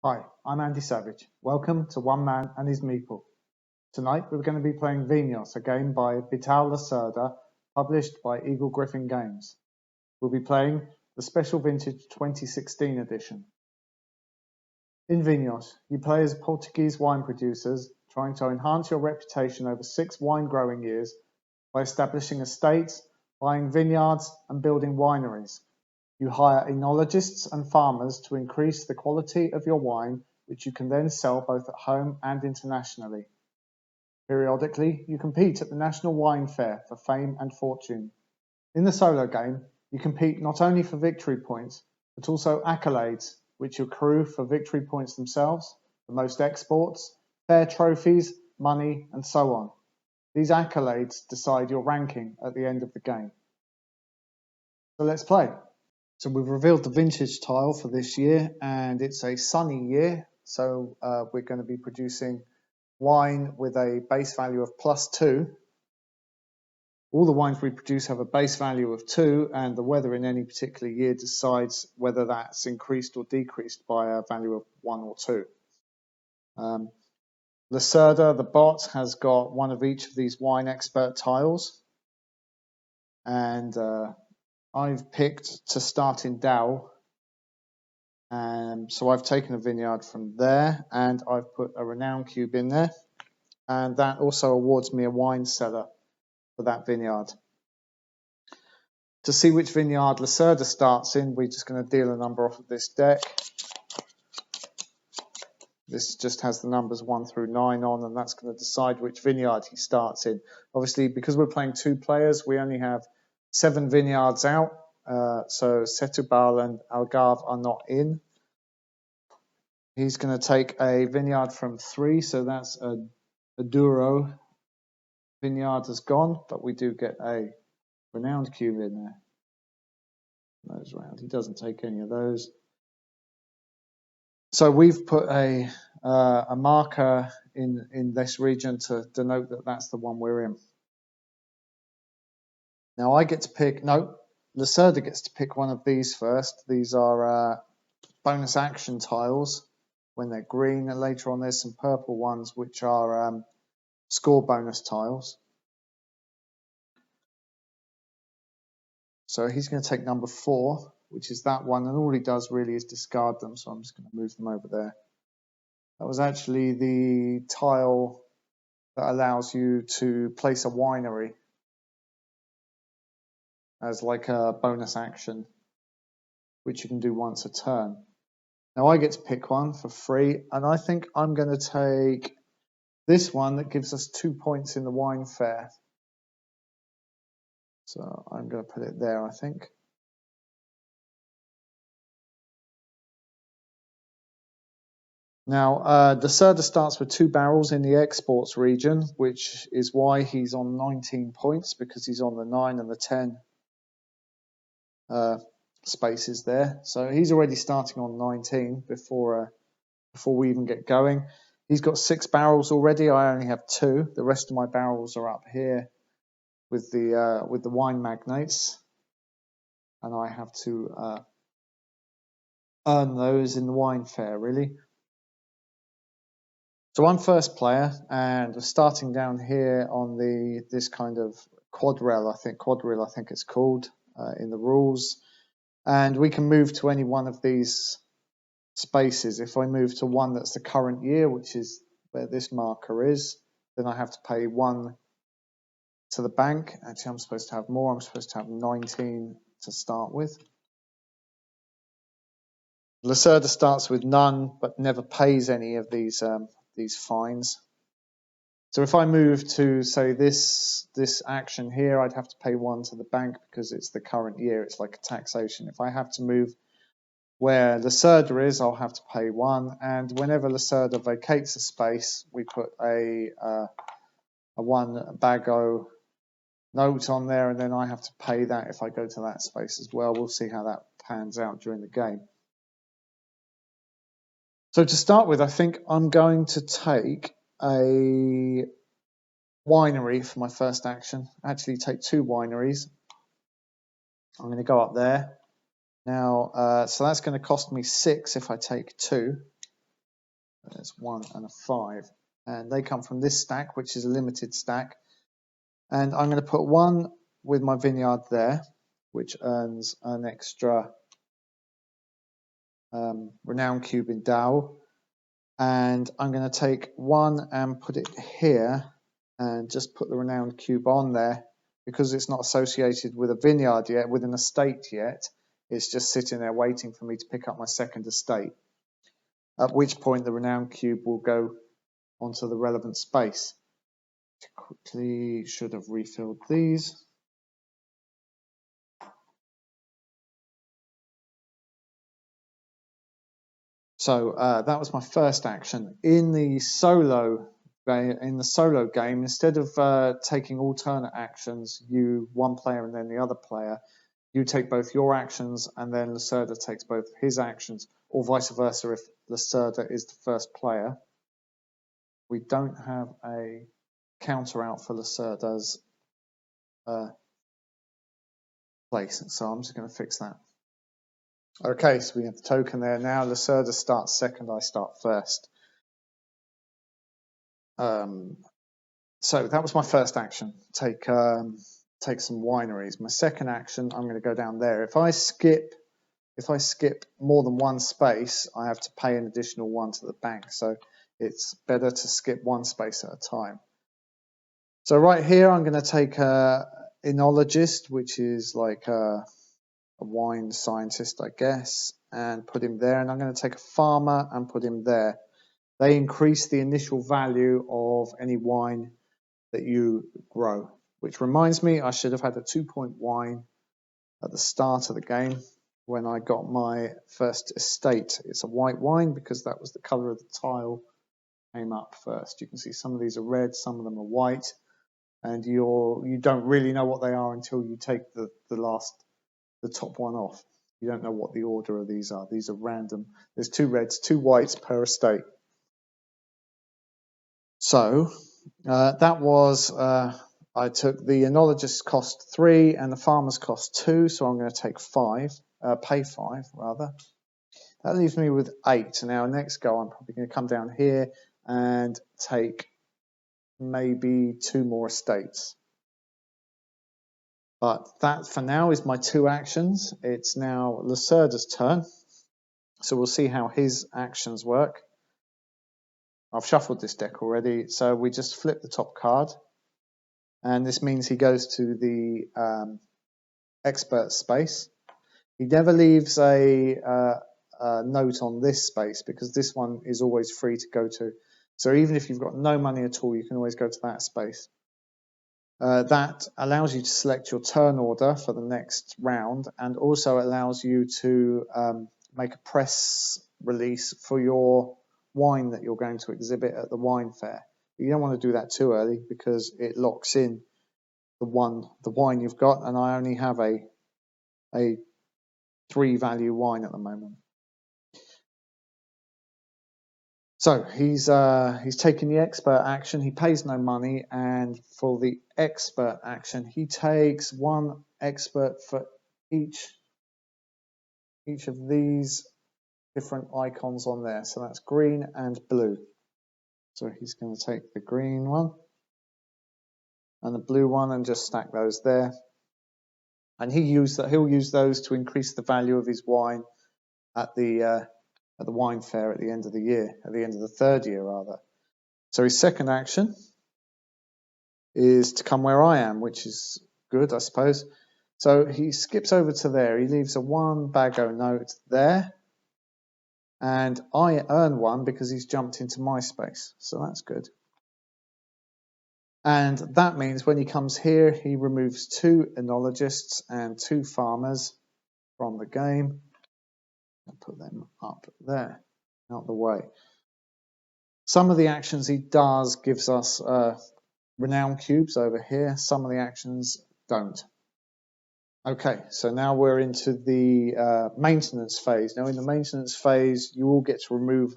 Hi, I'm Andy Savage. Welcome to One Man and His Meeple. Tonight we're going to be playing Vinhos, a game by Vital Lacerda, published by Eagle Gryphon Games. We'll be playing the Special Vintage 2016 edition. In Vinhos, you play as Portuguese wine producers trying to enhance your reputation over 6 wine growing years by establishing estates, buying vineyards and building wineries. You hire oenologists and farmers to increase the quality of your wine, which you can then sell both at home and internationally. Periodically, you compete at the National Wine Fair for fame and fortune. In the solo game, you compete not only for victory points, but also accolades, which accrue for victory points themselves, the most exports, fair trophies, money, and so on. These accolades decide your ranking at the end of the game. So let's play. So we've revealed the vintage tile for this year, and it's a sunny year. So we're going to be producing wine with a base value of +2. All the wines we produce have a base value of 2, and the weather in any particular year decides whether that's increased or decreased by a value of 1 or 2. Lacerda, the bot, has got one of each of these wine expert tiles, and I've picked to start in Dow, and so I've taken a vineyard from there and I've put a renown cube in there, and that also awards me a wine cellar for that vineyard. To see which vineyard Lacerda starts in, we're just going to deal a number off of this deck. This just has the numbers 1 through 9 on, and that's going to decide which vineyard he starts in. Obviously, because we're playing 2 players, we only have 7 vineyards out. So Setúbal and Algarve are not in. He's going to take a vineyard from 3, so that's a Douro vineyard has gone, but we do get a renowned cube in there. Those round. He doesn't take any of those. So we've put a marker in this region to denote that that's the one we're in. Now I get to pick. No, Lacerda gets to pick one of these first. These are bonus action tiles when they're green, and later on there's some purple ones which are score bonus tiles. So he's going to take number 4, which is that one, and all he does really is discard them, so I'm just going to move them over there. That was actually the tile that allows you to place a winery as like a bonus action, which you can do once a turn. Now I get to pick one for free, and I think I'm going to take this one that gives us 2 points in the wine fair. So I'm going to put it there, I think. Now, Lacerda starts with 2 barrels in the exports region, which is why he's on 19 points, because he's on the 9 and the 10 spaces there. So he's already starting on 19 before we even get going. He's got 6 barrels already. I only have 2. The rest of my barrels are up here with the wine magnates, and I have to earn those in the wine fair, really. So I'm first player, and we're starting down here on this kind of quadrille, I think it's called in the rules, and we can move to any one of these spaces. If I move to one that's the current year, which is where this marker is, then I have to pay 1 to the bank. Actually, I'm supposed to have more. I'm supposed to have 19 to start with. Lacerda starts with none, but never pays any of these fines. So if I move to, say, this action here, I'd have to pay 1 to the bank because it's the current year. It's like a taxation. If I have to move where Lacerda is, I'll have to pay 1. And whenever Lacerda vacates a space, we put a 1 bago note on there, and then I have to pay that if I go to that space as well. We'll see how that pans out during the game. So to start with, I think I'm going to take a winery for my first action. Actually, take 2 wineries. I'm going to go up there. Now, so that's going to cost me 6 if I take 2. There's 1 and a 5. And they come from this stack, which is a limited stack. And I'm going to put 1 with my vineyard there, which earns an extra renown cube in Dow. And I'm going to take 1 and put it here and just put the renowned cube on there, because it's not associated with a vineyard yet, with an estate yet. It's just sitting there waiting for me to pick up my second estate, at which point the renowned cube will go onto the relevant space. Quickly should have refilled these. So that was my first action. In the solo game, instead of taking alternate actions, one player and then the other player, you take both your actions and then Lacerda takes both his actions, or vice versa if Lacerda is the first player. We don't have a counter out for Lacerda's place, so I'm just going to fix that. Okay, so we have the token there now. Lacerda starts second, I start first. So that was my first action. Take some wineries. My second action, I'm going to go down there. If I skip more than one space, I have to pay an additional 1 to the bank. So it's better to skip one space at a time. So right here, I'm going to take a oenologist, which is like a wine scientist, I guess, and put him there. And I'm going to take a farmer and put him there. They increase the initial value of any wine that you grow, which reminds me I should have had a 2-point wine at the start of the game when I got my first estate. It's a white wine because that was the color of the tile came up first. You can see some of these are red, some of them are white, and you don't really know what they are until you take the top one off. You don't know what the order of these are. These are random. There's 2 reds, 2 whites per estate. So that was, I took the oenologist cost 3 and the farmer's cost 2, so I'm going to take 5, pay 5 rather. That leaves me with 8. Now next go I'm probably going to come down here and take maybe 2 more estates. But that for now is my 2 actions. It's now Lacerda's turn, so we'll see how his actions work. I've shuffled this deck already, so we just flip the top card. And this means he goes to the expert space. He never leaves a note on this space because this one is always free to go to. So even if you've got no money at all, you can always go to that space. That allows you to select your turn order for the next round, and also allows you to make a press release for your wine that you're going to exhibit at the wine fair. You don't want to do that too early because it locks in the wine you've got, and I only have a 3 value wine at the moment. So he's taking the expert action. He pays no money, and for the expert action, he takes 1 expert for each of these different icons on there. So that's green and blue. So he's going to take the green one and the blue one and just stack those there. And he'll use those to increase the value of his wine at the wine fair at the end of the year, at the end of the 3rd year rather. So his second action is to come where I am, which is good, I suppose. So he skips over to there. He leaves a 1 bago note there, and I earn 1 because he's jumped into my space. So that's good. And that means when he comes here, he removes 2 oenologists and 2 farmers from the game. I'll put them up there, out the way. Some of the actions he does gives us renown cubes over here. Some of the actions don't. Okay, so now we're into the maintenance phase. Now in the maintenance phase, you all get to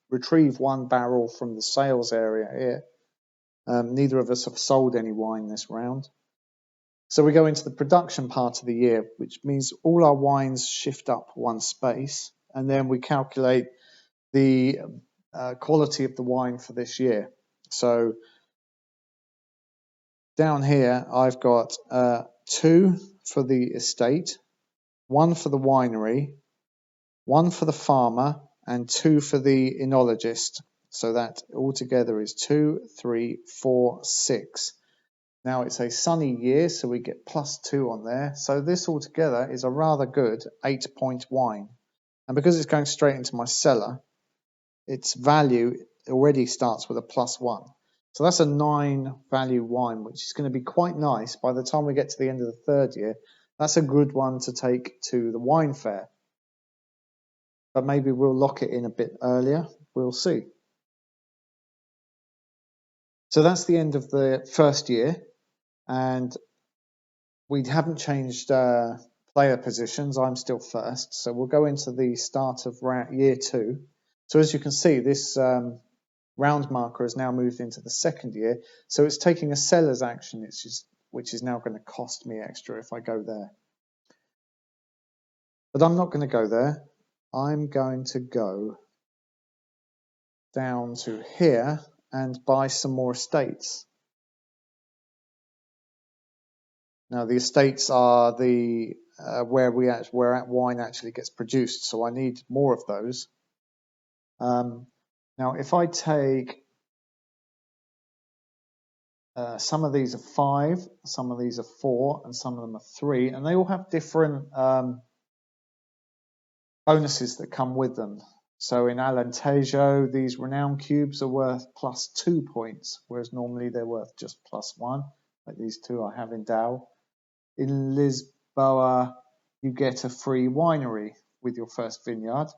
retrieve 1 barrel from the sales area here. Neither of us have sold any wine this round. So we go into the production part of the year, which means all our wines shift up 1 space, and then we calculate the quality of the wine for this year. So down here I've got 2 for the estate, 1 for the winery, 1 for the farmer, and 2 for the oenologist. So that altogether is 2, 3, 4, 6. Now it's a sunny year, so we get +2 on there. So this altogether is a rather good 8-point wine. And because it's going straight into my cellar, its value already starts with a +1. So that's a 9 value wine, which is going to be quite nice by the time we get to the end of the 3rd year. That's a good one to take to the wine fair. But maybe we'll lock it in a bit earlier. We'll see. So that's the end of the 1st year, and we haven't changed player positions. I'm still first, so we'll go into the start of year 2. So as you can see, this round marker has now moved into the 2nd year, so it's taking a seller's action, which is now going to cost me extra if I go there. But I'm not going to go there. I'm going to go down to here and buy some more estates. Now the estates are the where wine actually gets produced, so I need more of those. Now if I take some of these are 5, some of these are 4, and some of them are 3, and they all have different bonuses that come with them. So in Alentejo, these renown cubes are worth +2 points, whereas normally they're worth just +1, like these 2 I have in Dow. In Lisboa, you get a free winery with your first vineyard.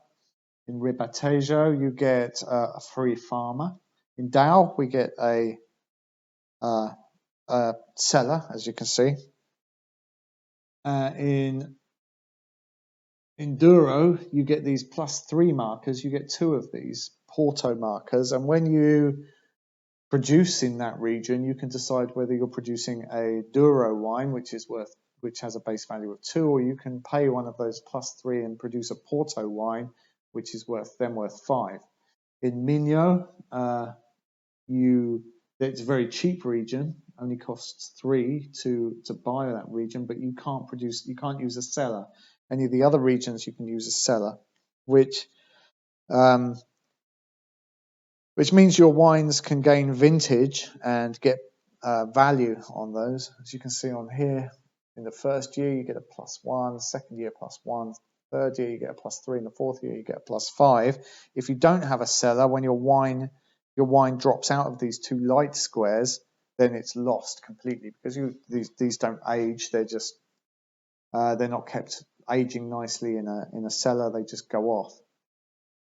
In Ribatejo, you get a free farmer. In Dow, we get a cellar, as you can see. In Douro, you get these +3 markers. You get 2 of these Porto markers, and when you produce in that region, you can decide whether you're producing a Douro wine, which has a base value of 2, or you can pay one of those +3 and produce a Porto wine, which is worth 5. In Minho, it's a very cheap region, only costs 3 to buy that region, but you can't use a cellar. Any of the other regions you can use a cellar, which means your wines can gain vintage and get value on those. As you can see on here, in the 1st year you get a +1, 2nd year +1, 3rd year you get a +3, and the 4th year you get a +5. If you don't have a cellar, when your wine drops out of these 2 light squares, then it's lost completely, because these don't age. They're not kept aging nicely in a cellar. They just go off.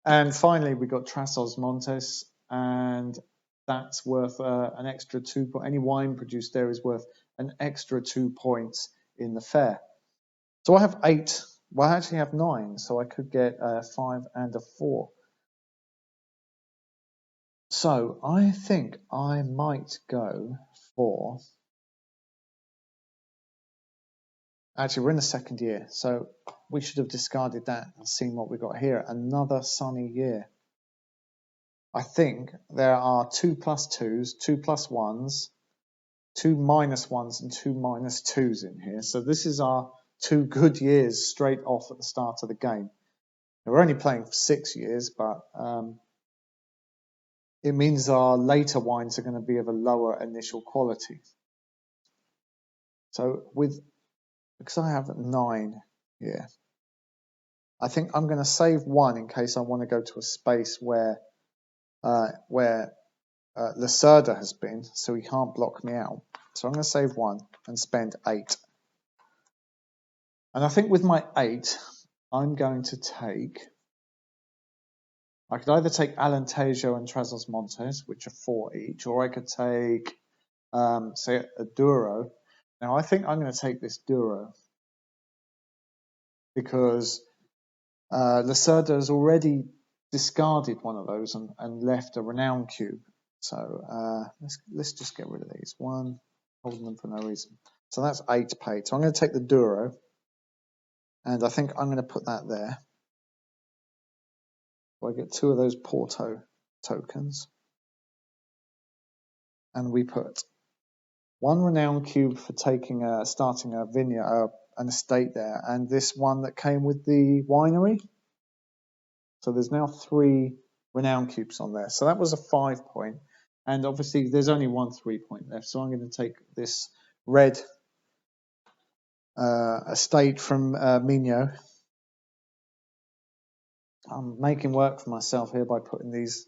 And finally, we got Trás Montes, and that's worth an extra 2 points. Any wine produced there is worth an extra 2 points in the fair. So I have 8. Well, I actually have 9, so I could get a 5 and a 4. So I think I might go for... Actually, we're in the 2nd year, so we should have discarded that and seen what we got here. Another sunny year. I think there are 2 +2s, 2 +1s, 2 -1s, and 2 -2s in here. So this is our 2 good years straight off at the start of the game. Now, we're only playing for 6 years, but it means our later wines are going to be of a lower initial quality. So because I have 9 here, I think I'm going to save 1 in case I want to go to a space where Lacerda has been, so he can't block me out. So I'm going to save 1 and spend 8. And I think with my 8, I'm going to take... I could either take Alentejo and Trás Montes, which are 4 each, or I could take, say, a Douro. Now, I think I'm going to take this Douro because Lacerda has already discarded one of those and left a renown cube. So let's just get rid of these. 1, holding them for no reason. So that's 8 paid. So I'm going to take the Douro, and I think I'm going to put that there. So I get 2 of those Porto tokens. And we put 1 renown cube for starting a vineyard, an estate there, and this one that came with the winery. So there's now 3 renown cubes on there. So that was a 5 point. And obviously there's only 1 3 point left. So I'm going to take this red estate from Migno. I'm making work for myself here by putting these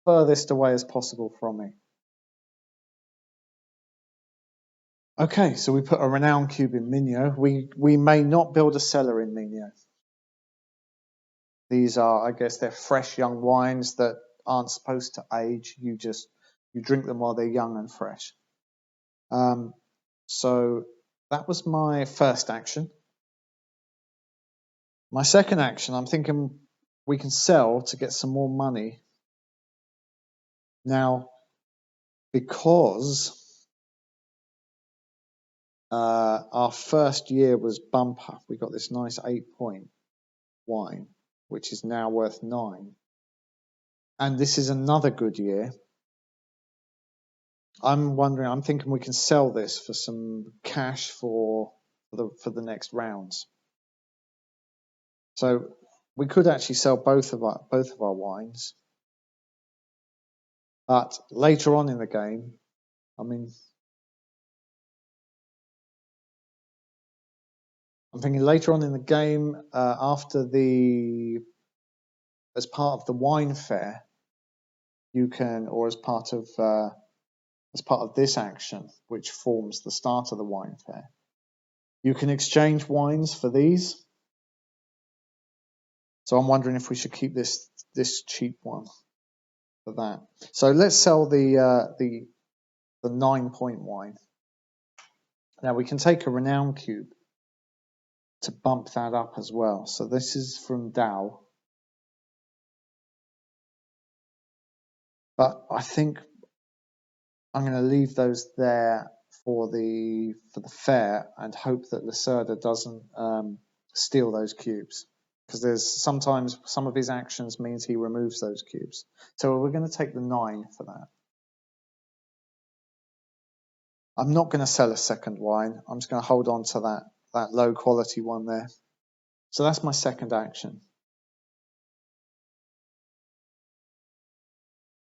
furthest away as possible from me. Okay, so we put a renown cube in Migno. We may not build a cellar in Migno. These are, I guess, they're fresh young wines that aren't supposed to age. You drink them while they're young and fresh. So that was my first action. My second action, I'm thinking we can sell to get some more money. Now, because our first year was bumper, we got this nice 8-point wine, which is now worth 9. And this is another good year. I'm thinking we can sell this for some cash for the next rounds. So we could actually sell both of our wines. But later on in the game, I'm thinking later on in the game, as part of the wine fair, you can, or as part of this action, which forms the start of the wine fair, you can exchange wines for these. So I'm wondering if we should keep this cheap one for that. So let's sell the 9-point wine. Now we can take a renown cube to bump that up as well. So this is from Dow. But I think I'm going to leave those there for the fair and hope that Lacerda doesn't steal those cubes, because there's sometimes some of his actions means he removes those cubes. So we're going to take the 9 for that. I'm not going to sell a second wine. I'm just going to hold on to that low quality one there. So that's my second action.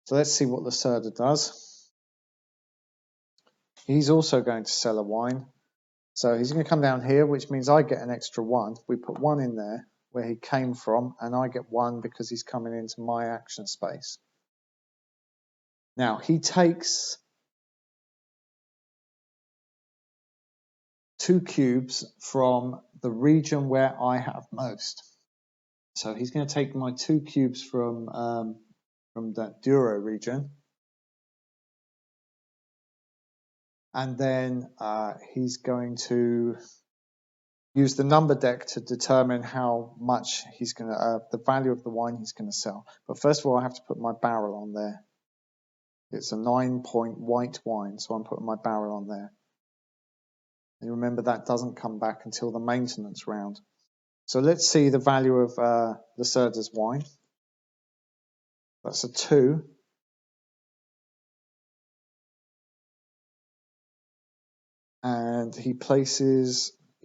So let's see what Lacerda does. He's also going to sell a wine. So he's going to come down here, which means I get an extra 1. We put 1 in there where he came from, and I get 1 because he's coming into my action space. Now he takes 2 cubes from the region where I have most. So he's going to take my 2 cubes from that Douro region, and then he's going to use the number deck to determine how much he's going to, the value of the wine he's going to sell. But first of all, I have to put my barrel on there. It's a 9-point white wine, so I'm putting my barrel on there. And remember, that doesn't come back until the maintenance round. So let's see the value of Lacerda's wine. That's a 2. And he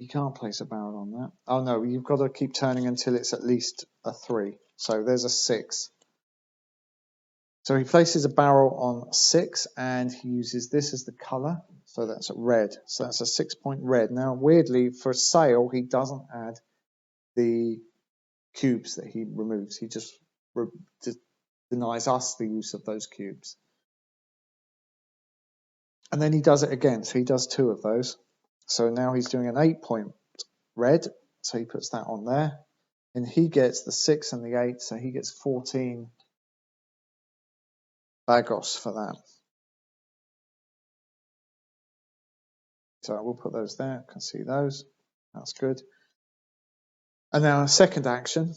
can't place a barrel on that. Oh no, you've got to keep turning until it's at least a 3. So there's a 6. So he places a barrel on 6, and he uses this as the colour. So that's a red. So that's a 6-point red. Now, weirdly, for sale, he doesn't add the cubes that he removes. He just denies us the use of those cubes. And then he does it again. So he does 2 of those. So now he's doing an 8-point red. So he puts that on there. And he gets the 6 and the 8. So he gets 14 bagos for that. So we'll put those there. I can see those. That's good. And now a second action.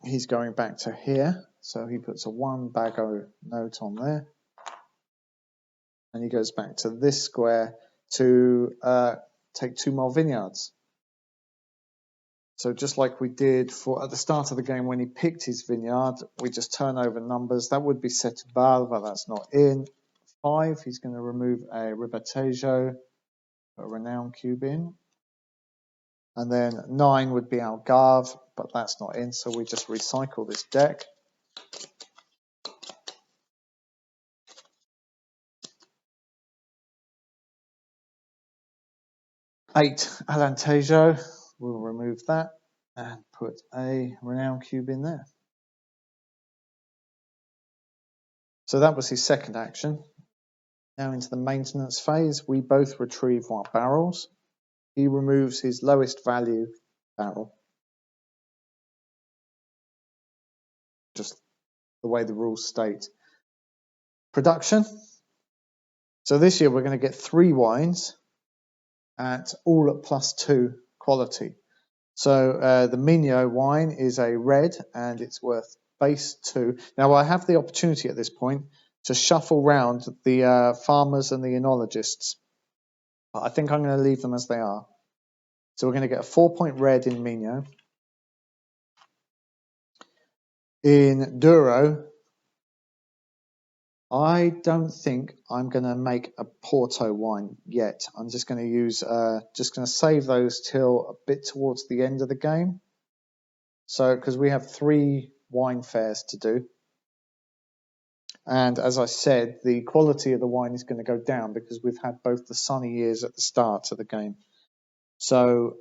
He's going back to here. So he puts a 1 bago note on there. And he goes back to this square to take 2 more vineyards. So just like we did at the start of the game when he picked his vineyard, we just turn over numbers. That would be Setúbal, but that's not in. 5, he's going to remove a Ribatejo, a renown cube in. And then 9 would be Algarve, but that's not in, so we just recycle this deck. Eight, Alentejo, we'll remove that and put a renown cube in there. So that was his second action. Now into the maintenance phase, we both retrieve our barrels. He removes his lowest value barrel. Just the way the rules state. Production. So this year we're going to get 3 wines at all at +2 quality. So the Minho wine is a red and it's worth base 2. Now I have the opportunity at this point to shuffle round the farmers and the oenologists. But I think I'm going to leave them as they are. So we're going to get a 4-point red in Minho. In Douro, I don't think I'm going to make a Porto wine yet. I'm just going to use, just going to save those till a bit towards the end of the game. So, because we have 3 wine fairs to do. And as I said, the quality of the wine is going to go down because we've had both the sunny years at the start of the game. So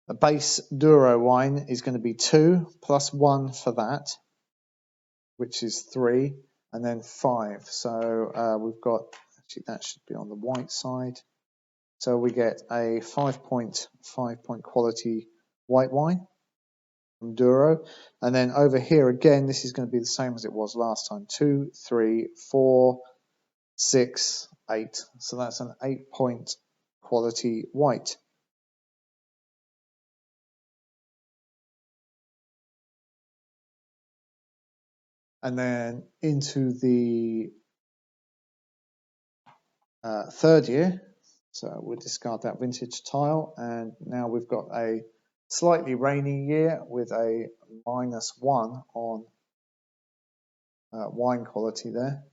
a base Douro wine is going to be 2 plus 1 for that, which is 3, and then 5. So we've got, actually that should be on the white side. So we get a 5-point quality white wine from Douro. And then over here again, this is going to be the same as it was last time. 2, 3, 4, 6, 8. So that's an 8-point quality white. And then into the third year, so we'll discard that vintage tile, and now we've got a slightly rainy year with a -1 on wine quality there.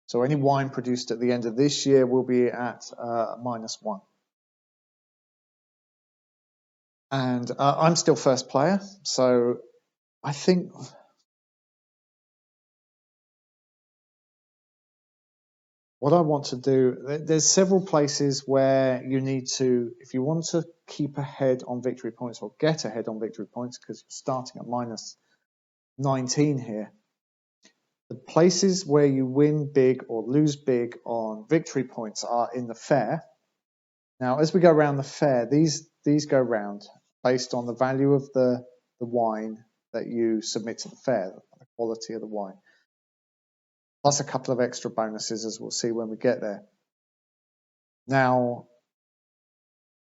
So any wine produced at the end of this year will be at -1. And I'm still first player, so I think what I want to do, there's several places where you need to, if you want to keep ahead on victory points or get ahead on victory points, because you're starting at -19 here, the places where you win big or lose big on victory points are in the fair. Now, as we go around the fair, these go round based on the value of the wine that you submit to the fair, the quality of the wine, plus a couple of extra bonuses, as we'll see when we get there. Now,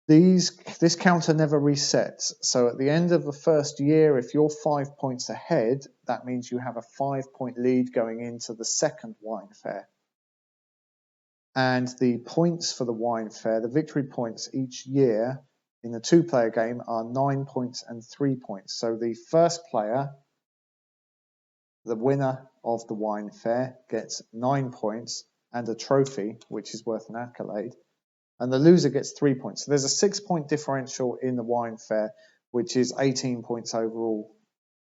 this counter never resets. So at the end of the first year, if you're 5 points ahead, that means you have a 5-point lead going into the second wine fair. And the points for the wine fair, the victory points each year in the 2-player game are 9 points and 3 points. So the first player, the winner of the wine fair, gets 9 points and a trophy, which is worth an accolade. And the loser gets 3 points. So there's a 6-point differential in the wine fair, which is 18 points overall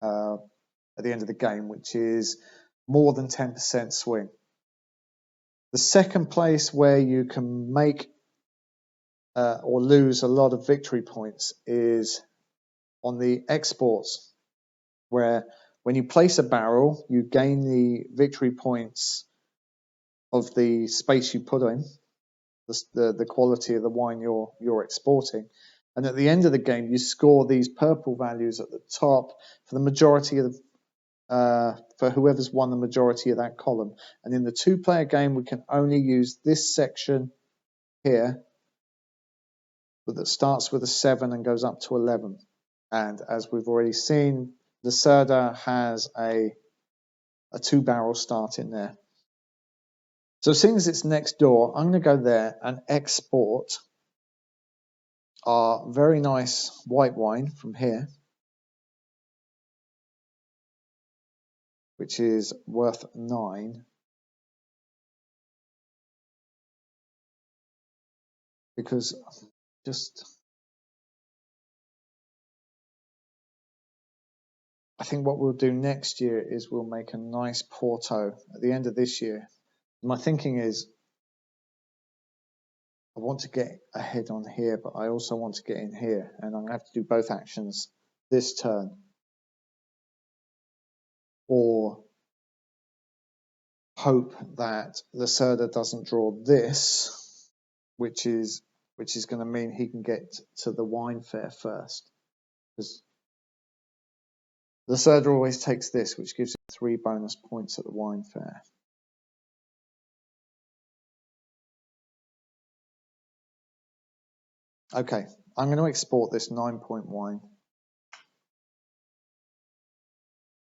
at the end of the game, which is more than 10% swing. The second place where you can make or lose a lot of victory points is on the exports, where when you place a barrel, you gain the victory points of the space you put in, the quality of the wine you're exporting. And at the end of the game, you score these purple values at the top for the majority of for whoever's won the majority of that column. And in the 2-player game, we can only use this section here, but that starts with a 7 and goes up to 11. And as we've already seen, Lacerda has a 2-barrel start in there. So seeing as it's next door, I'm going to go there and export our very nice white wine from here, which is worth 9, because I think what we'll do next year is we'll make a nice Porto at the end of this year. My thinking is I want to get ahead on here, but I also want to get in here, and I'm going to have to do both actions this turn, or hope that Lacerda doesn't draw this, which is going to mean he can get to the wine fair first, because Lacerda always takes this, which gives him 3 bonus points at the wine fair. Okay, I'm going to export this 9-point wine.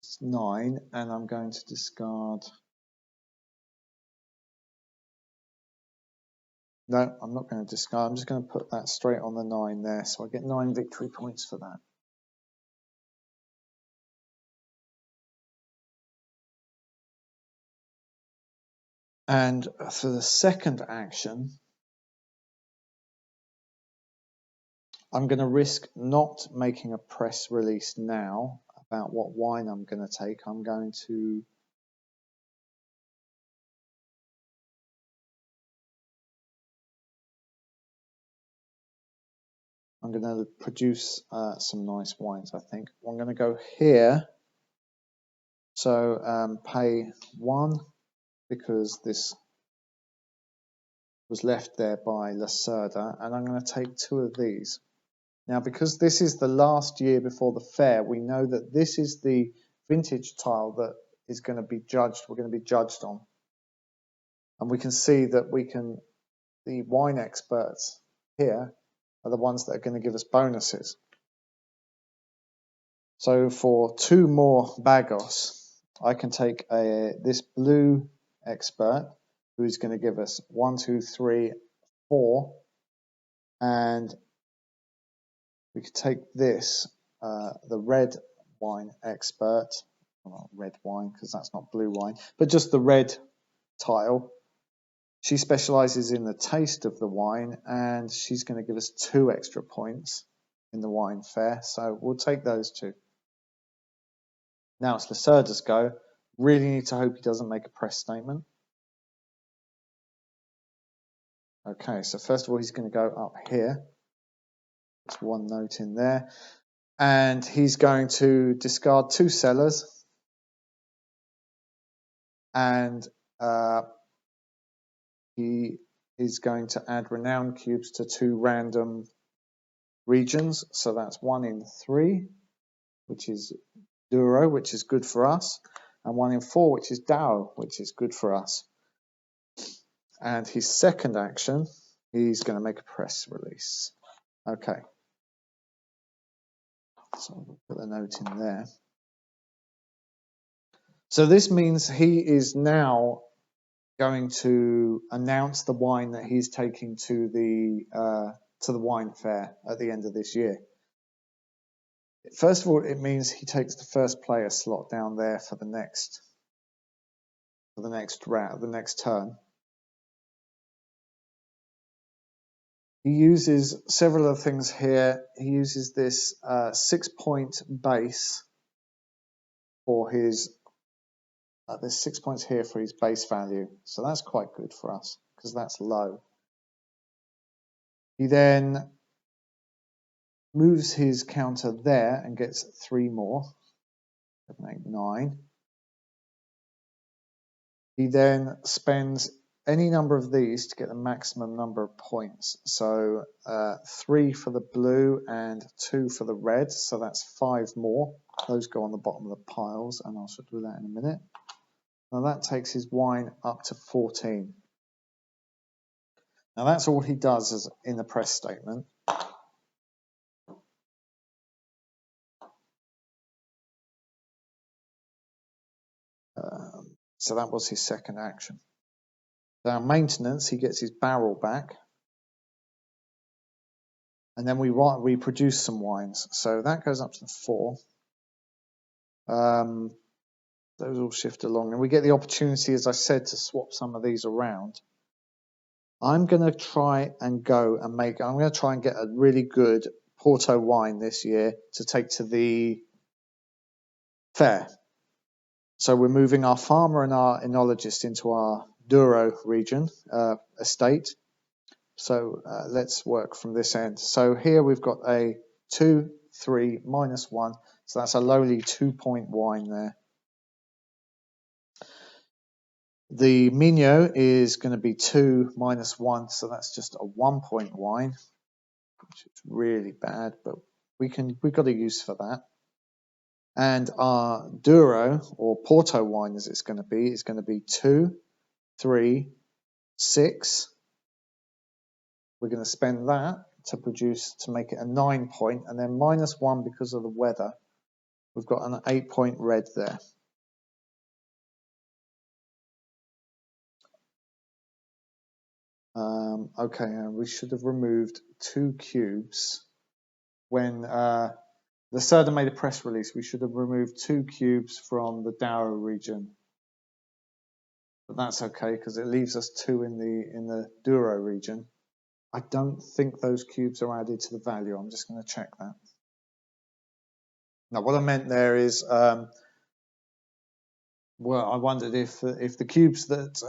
It's 9, and I'm going to discard. No, I'm not going to discard. I'm just going to put that straight on the 9 there, so I get 9 victory points for that. And for the second action, I'm going to risk not making a press release now about what wine I'm going to take. I'm going to produce some nice wines, I think. I'm going to go here. So pay 1 because this was left there by Lacerda, and I'm going to take 2 of these. Now, because this is the last year before the fair, we know that this is the vintage tile that is going to be judged. We're going to be judged on, and we can see that the wine experts here are the ones that are going to give us bonuses. So for 2 more bagos, I can take this blue expert, who is going to give us 1, 2, 3, 4, and we could take this, the red wine expert, well, not red wine because that's not blue wine, but just the red tile. She specializes in the taste of the wine, and she's going to give us 2 extra points in the wine fair, so we'll take those 2. Now it's Lacerda's go. Really need to hope he doesn't make a press statement. Okay, so first of all, he's going to go up here. There's 1 note in there. And he's going to discard 2 cellars. And he is going to add renown cubes to 2 random regions. So that's 1 in 3, which is Douro, which is good for us. And 1 in 4, which is Dow, which is good for us. And his second action, he's going to make a press release. Okay. So we'll put the note in there. So this means he is now going to announce the wine that he's taking to the wine fair at the end of this year. First of all, it means he takes the first player slot down there for the next round, the next turn. He uses several other things here. He uses this 6-point base for his. There's 6 points here for his base value, so that's quite good for us because that's low. He then moves his counter there and gets 3 more. 7, 8, 9. He then spends any number of these to get the maximum number of points. So 3 for the blue and 2 for the red, so that's 5 more. Those go on the bottom of the piles, and I'll do that in a minute. Now that takes his wine up to 14. Now that's all he does in the press statement. So that was his second action. Now maintenance, he gets his barrel back. and then we produce some wines. So that goes up to 4. Those all shift along, and we get the opportunity, as I said, to swap some of these around. I'm going to try and get a really good Porto wine this year to take to the fair. So we're moving our farmer and our enologist into our Douro region estate. So let's work from this end. So here we've got a 2, 3, -1. So that's a lowly 2-point wine there. The Minho is going to be 2 -1. So that's just a 1-point wine, which is really bad, but we've got a use for that. And our Douro, or Porto wine as it's going to be, is going to be 2, 3, 6. We're going to spend that to make it a 9-point, and then -1 because of the weather. We've got an 8-point red there. Okay, and we should have removed 2 cubes when Lacerda made a press release. We should have removed 2 cubes from the Douro region, but that's okay because it leaves us 2 in the Douro region. I don't think those cubes are added to the value. I'm just going to check that. Now, what I meant there is, well, I wondered if the cubes that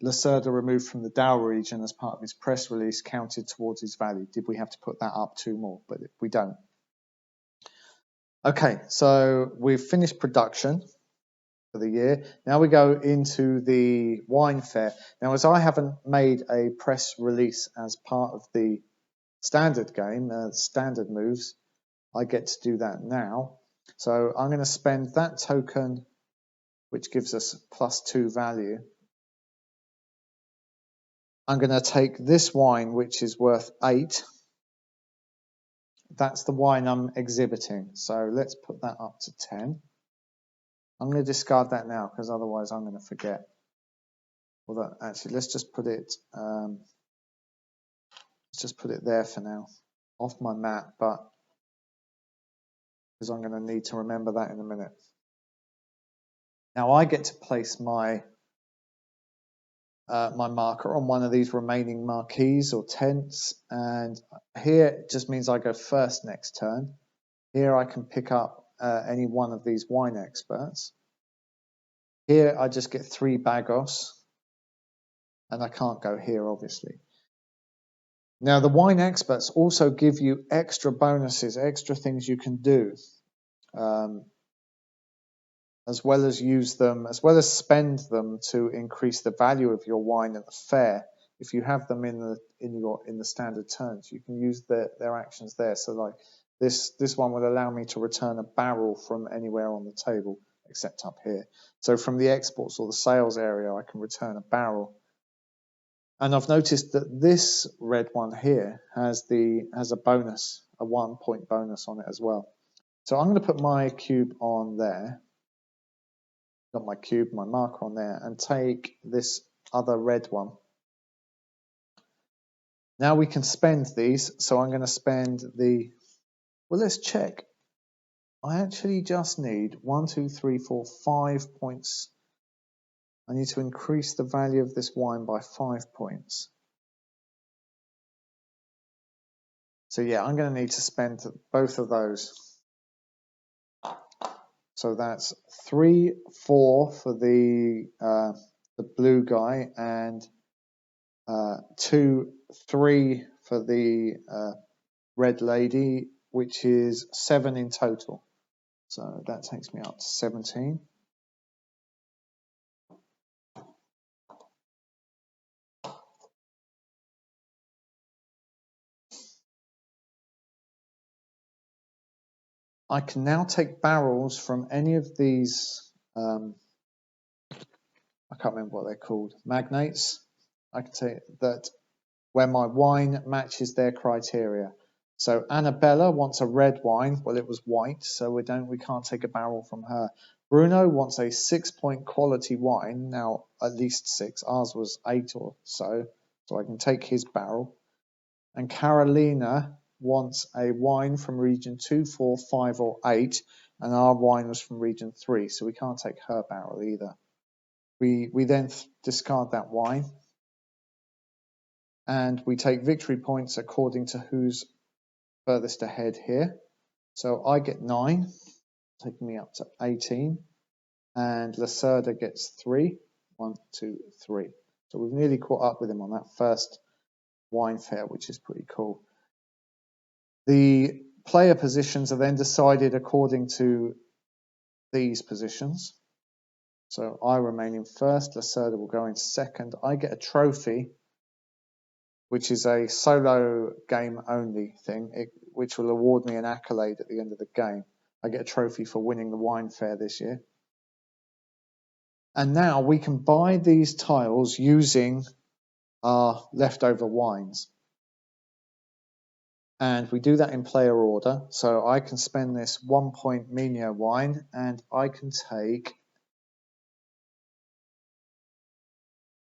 Lacerda removed from the Douro region as part of his press release counted towards his value. Did we have to put that up 2 more? But we don't. Okay, so we've finished production for the year. Now we go into the wine fair. Now, as I haven't made a press release as part of the standard game, standard moves, I get to do that now. So I'm going to spend that token, which gives us +2 value. I'm going to take this wine, which is worth 8. That's the wine I'm exhibiting. So let's put that up to 10. I'm going to discard that now because otherwise I'm going to forget. Well, actually, let's just put it there for now, off my map, but because I'm going to need to remember that in a minute. Now I get to place my marker on one of these remaining marquees or tents, and here it just means I go first next turn. Here I can pick up any one of these wine experts. Here I just get 3 bagos, and I can't go here obviously. Now the wine experts also give you extra bonuses, extra things you can do, as well as use them, as well as spend them to increase the value of your wine at the fair. If you have them in the standard turns, you can use their actions there. So like this one would allow me to return a barrel from anywhere on the table except up here. So from the exports or the sales area, I can return a barrel. And I've noticed that this red one here has a bonus, a 1-point bonus on it as well. So I'm going to put my cube on there. Got my cube, my marker on there, and take this other red one. Now we can spend these, so I'm going to spend well, let's check. I actually just need 1, 2, 3, 4, 5 points. I need to increase the value of this wine by 5 points. So yeah, I'm going to need to spend both of those. So that's 3, 4 for the blue guy, and 2, 3 for the red lady, which is 7 in total. So that takes me up to 17. I can now take barrels from any of these, I can't remember what they're called, magnates. I can take that where my wine matches their criteria. So Annabella wants a red wine. Well, it was white, so we can't take a barrel from her. Bruno wants a 6-point quality wine. Now, at least 6. Ours was 8 or so I can take his barrel. And Carolina wants a wine from region 2, 4, 5 or 8, and our wine was from region 3, so we can't take her barrel either. We then discard that wine, and we take victory points according to who's furthest ahead here. So I get 9, taking me up to 18, and Lacerda gets 3. 1, 2, 3. So we've nearly caught up with him on that first wine fair, which is pretty cool. The player positions are then decided according to these positions. So I remain in first, Lacerda will go in second. I get a trophy, which is a solo game only thing, which will award me an accolade at the end of the game. I get a trophy for winning the wine fair this year. And now we can buy these tiles using our leftover wines. And we do that in player order. So I can spend this 1 point Minho wine, and I can take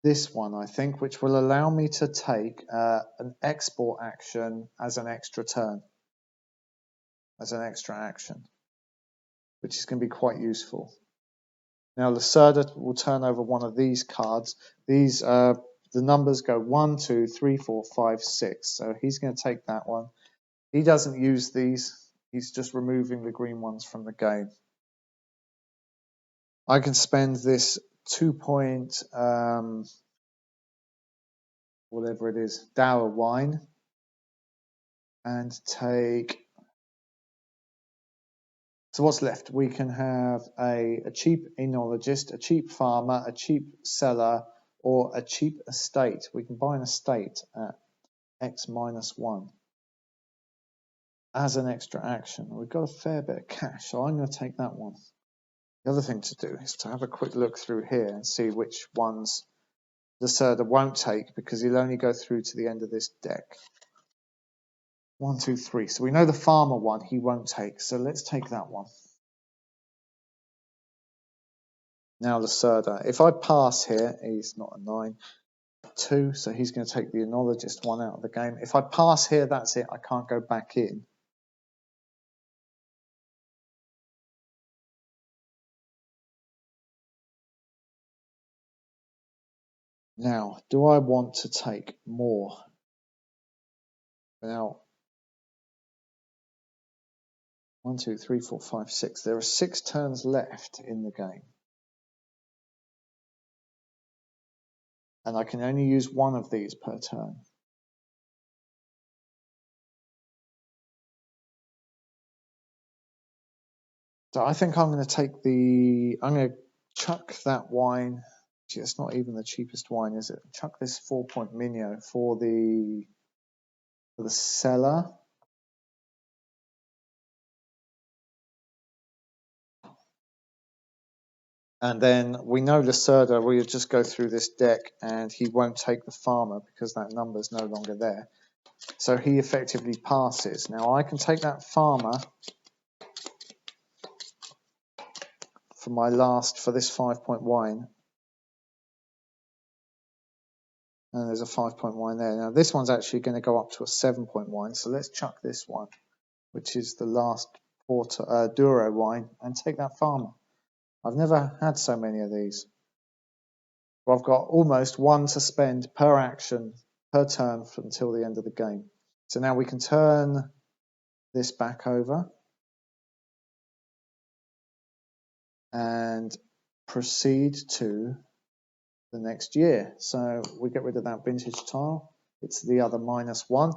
this one, I think, which will allow me to take an export action as an extra turn, as an extra action, which is going to be quite useful. Now Lacerda will turn over one of these cards. These the numbers go 1, 2, 3, 4, 5, 6. So he's going to take that one. He doesn't use these. He's just removing the green ones from the game. I can spend this 2 point whatever it is, dour wine, and take. So what's left? We can have a cheap oenologist, a cheap farmer, a cheap seller, or a cheap estate. We can buy an estate at X minus 1 as an extra action. We've got a fair bit of cash, so I'm going to take that one. The other thing to do is to have a quick look through here and see which ones Lacerda won't take, because he'll only go through to the end of this deck. 1, 2, 3. So we know the farmer one he won't take, so let's take that one. Now Lacerda, if I pass here, he's not a 9, 2, so he's going to take the oenologist one out of the game. If I pass here, that's it. I can't go back in. Now, do I want to take more? Now, 1, 2, 3, 4, 5, 6. There are 6 turns left in the game. And I can only use one of these per turn. So I think I'm going to take I'm going to chuck that wine. Gee, it's not even the cheapest wine, is it? Chuck this 4 point Minho for the seller. And then we know Lacerda, we'll just go through this deck, and he won't take the farmer because that number's no longer there. So he effectively passes. Now I can take that farmer for this 5 point wine. And there's a 5 point wine there. Now this one's actually going to go up to a 7 point wine. So let's chuck this one, which is the last Douro wine, and take that farmer. I've never had so many of these. Well, I've got almost 1 to spend per action, per turn until the end of the game. So now we can turn this back over and proceed to the next year. So we get rid of that vintage tile. It's the other -1.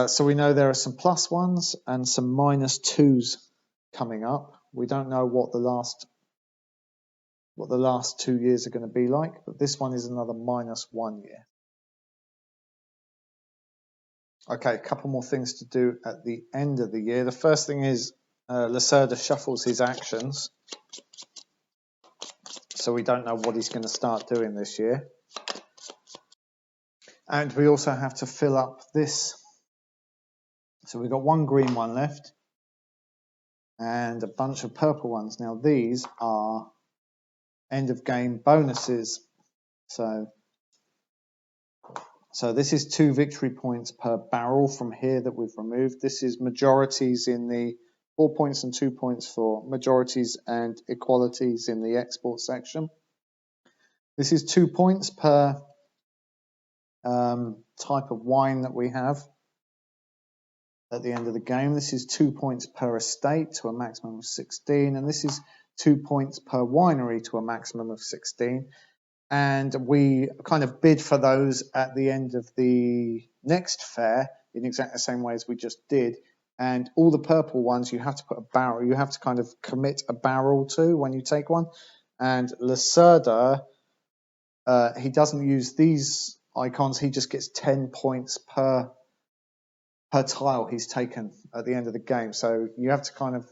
So we know there are some +1s and some -2s coming up. We don't know what the last 2 years are going to be like, but this one is another -1 year. Okay, a couple more things to do at the end of the year. The first thing is Lacerda shuffles his actions, so we don't know what he's going to start doing this year. And we also have to fill up this. So we've got 1 green one left and a bunch of purple ones. Now these are end of game bonuses. So So this is 2 victory points per barrel from here that we've removed. This is majorities in the 4 points and 2 points for majorities and equalities in the export section. This is 2 points per type of wine that we have at the end of the game. This is 2 points per estate to a maximum of 16, and this is 2 points per winery to a maximum of 16. And we kind of bid for those at the end of the next fair in exactly the same way as we just did. And all the purple ones, you have to put a barrel, you have to kind of commit a barrel to when you take one. And Lacerda, he doesn't use these icons, he just gets 10 points per tile he's taken at the end of the game. So you have to kind of,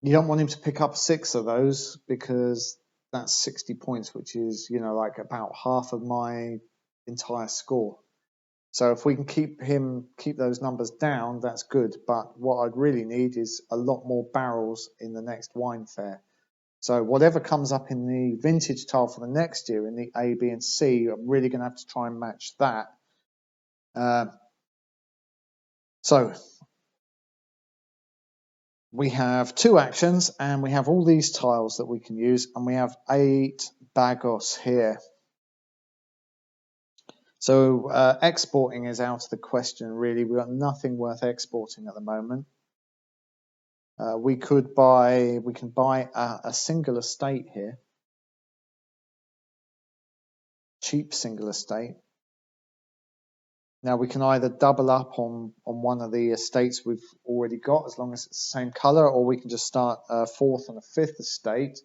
you don't want him to pick up 6 of those because that's 60 points, which is, you know, like about half of my entire score. So if we can keep those numbers down, that's good. But what I'd really need is a lot more barrels in the next wine fair. So whatever comes up in the vintage tile for the next year in the A, B, and C, I'm really going to have to try and match that. So we have 2 actions and we have all these tiles that we can use, and we have 8 bagos here. So exporting is out of the question, really. We've got nothing worth exporting at the moment. We can buy a single estate here, cheap single estate. Now we can either double up on one of the estates we've already got, as long as it's the same color, or we can just start a 4th and a 5th estate,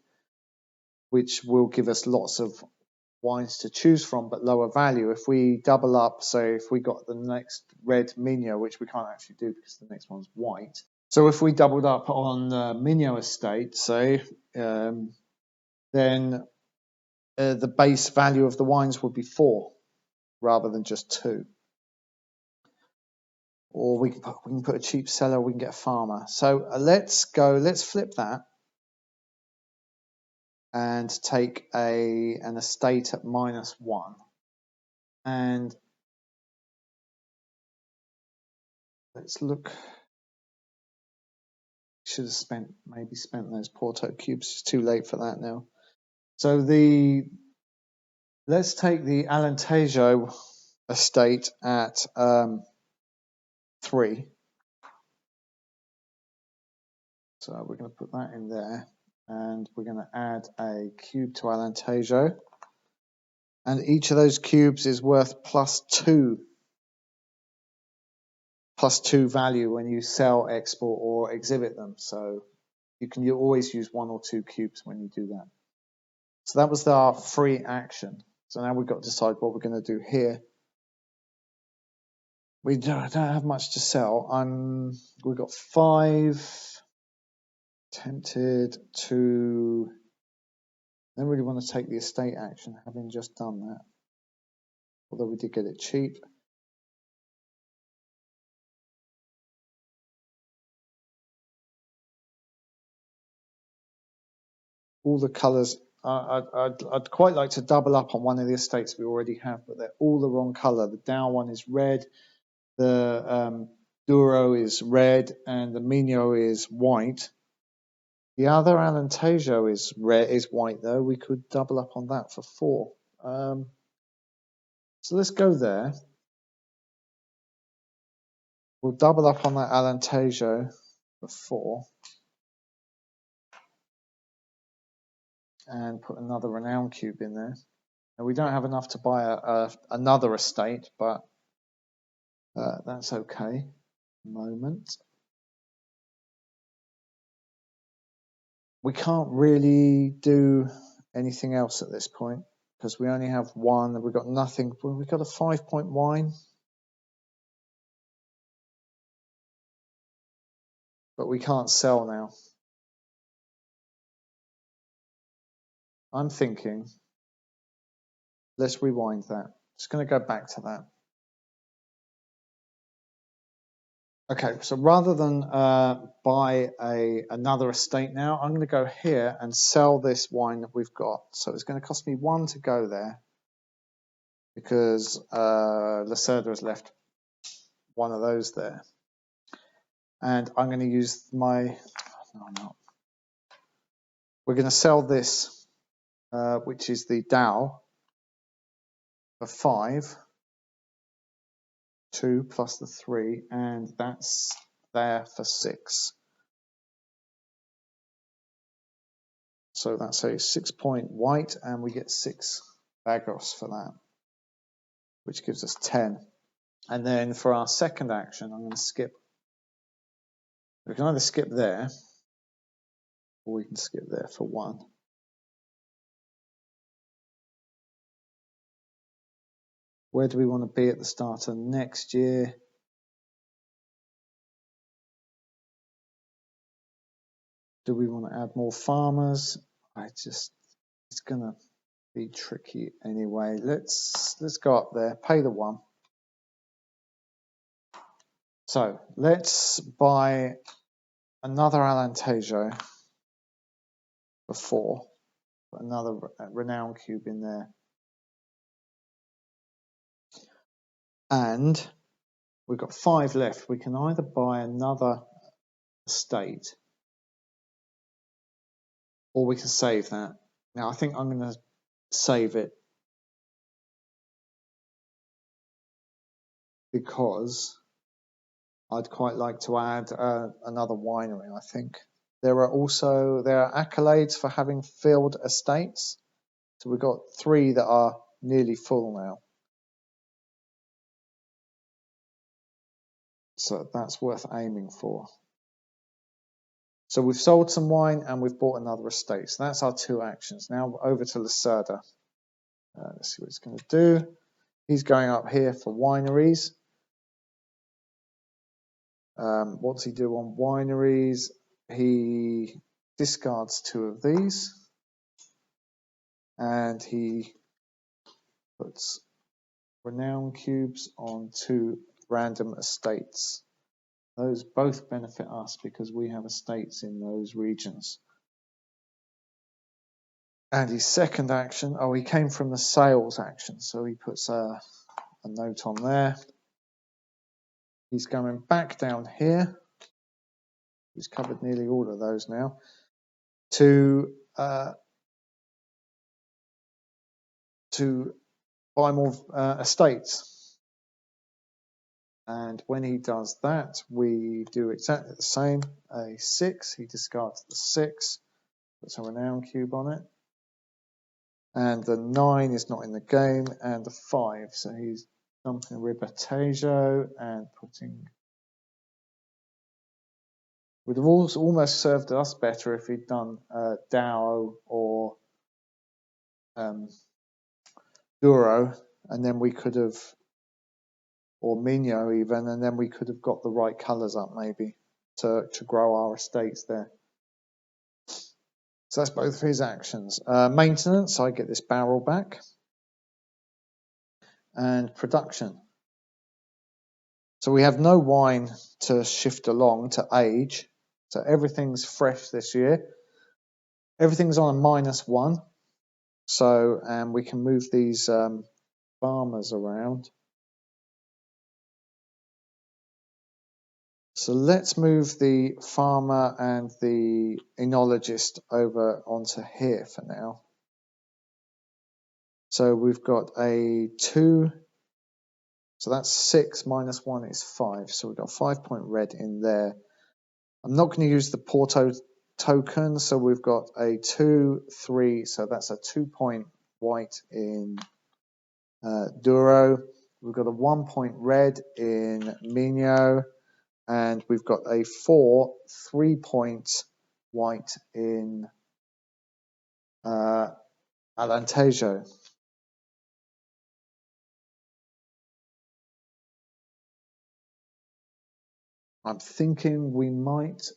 which will give us lots of wines to choose from, but lower value. If we double up, so if we got the next red Minho, which we can't actually do because the next one's white. So if we doubled up on the Minho estate, say, then the base value of the wines would be 4 rather than just 2. Or we can put a cheap cellar, we can get a farmer. So let's flip that and take an estate at -1. And let's look. Should have maybe spent those Porto cubes. It's too late for that now. So let's take the Alentejo estate at 3. So we're going to put that in there, and we're going to add a cube to Alentejo, and each of those cubes is worth +2 value when you sell, export, or exhibit them. So you always use 1 or 2 cubes when you do that. So that was our free action. So now we've got to decide what we're going to do here. We don't have much to sell. We've got 5. Tempted to. I don't really want to take the estate action, having just done that. Although we did get it cheap. All the colours. I'd quite like to double up on one of the estates we already have, but they're all the wrong colour. The Dow one is red, the Douro is red, and the Minho is white. The other Alentejo is white though. We could double up on that for 4. So let's go there. We'll double up on that Alentejo for 4. And put another renown cube in there. Now we don't have enough to buy another estate, but that's okay. Moment. We can't really do anything else at this point because we only have 1. We've got nothing. We've got a 5-point wine, but we can't sell now. I'm thinking, let's rewind that. Just going to go back to that. Okay, so rather than buy another estate now, I'm going to go here and sell this wine that we've got. So it's going to cost me 1 to go there, because Lacerda has left one of those there. And I'm going to use my, no, I'm not. We're going to sell this, which is the Dow, for 5, 2 plus the 3, and that's there for 6. So that's a 6-point white, and we get 6 Bagos for that, which gives us 10. And then for our second action, I'm going to skip. We can either skip there, or we can skip there for 1. Where do we want to be at the start of next year? Do we want to add more farmers? It's going to be tricky anyway. Let's go up there, pay the 1. So let's buy another Alentejo for 4. Put another renown cube in there. And we've got 5 left. We can either buy another estate, or we can save that. Now I think I'm going to save it, because I'd quite like to add another winery. I think there are accolades for having filled estates. So we've got 3 that are nearly full now. So that's worth aiming for. So we've sold some wine and we've bought another estate. So that's our 2 actions. Now over to Lacerda. Let's see what he's going to do. He's going up here for wineries. What's he do on wineries? He discards 2 of these. And he puts renown cubes on 2 random estates. Those both benefit us because we have estates in those regions. And his second action, he came from the sales action, so he puts a note on there. He's going back down here. He's covered nearly all of those now. To buy more estates. And when he does that, we do exactly the same. A 6, he discards the 6, puts a renown cube on it. And the 9 is not in the game, and the 5. So he's dumping Ribatejo and putting. Would have almost served us better if he'd done Dow or Duro, and then we could have, or Mino even, and then we could have got the right colours up maybe to grow our estates there. So that's both of his actions. Maintenance, I get this barrel back. And production. So we have no wine to shift along to age. So everything's fresh this year. Everything's on a -1. So, and we can move these farmers around. So let's move the farmer and the oenologist over onto here for now. So we've got a 2. So that's 6 -1 is 5. So we've got 5-point red in there. I'm not going to use the Porto token. So we've got a 2, 3. So that's a 2-point white in Duro. We've got a 1-point red in Mino. And we've got a 4, 3-point white in Alentejo. I'm thinking we might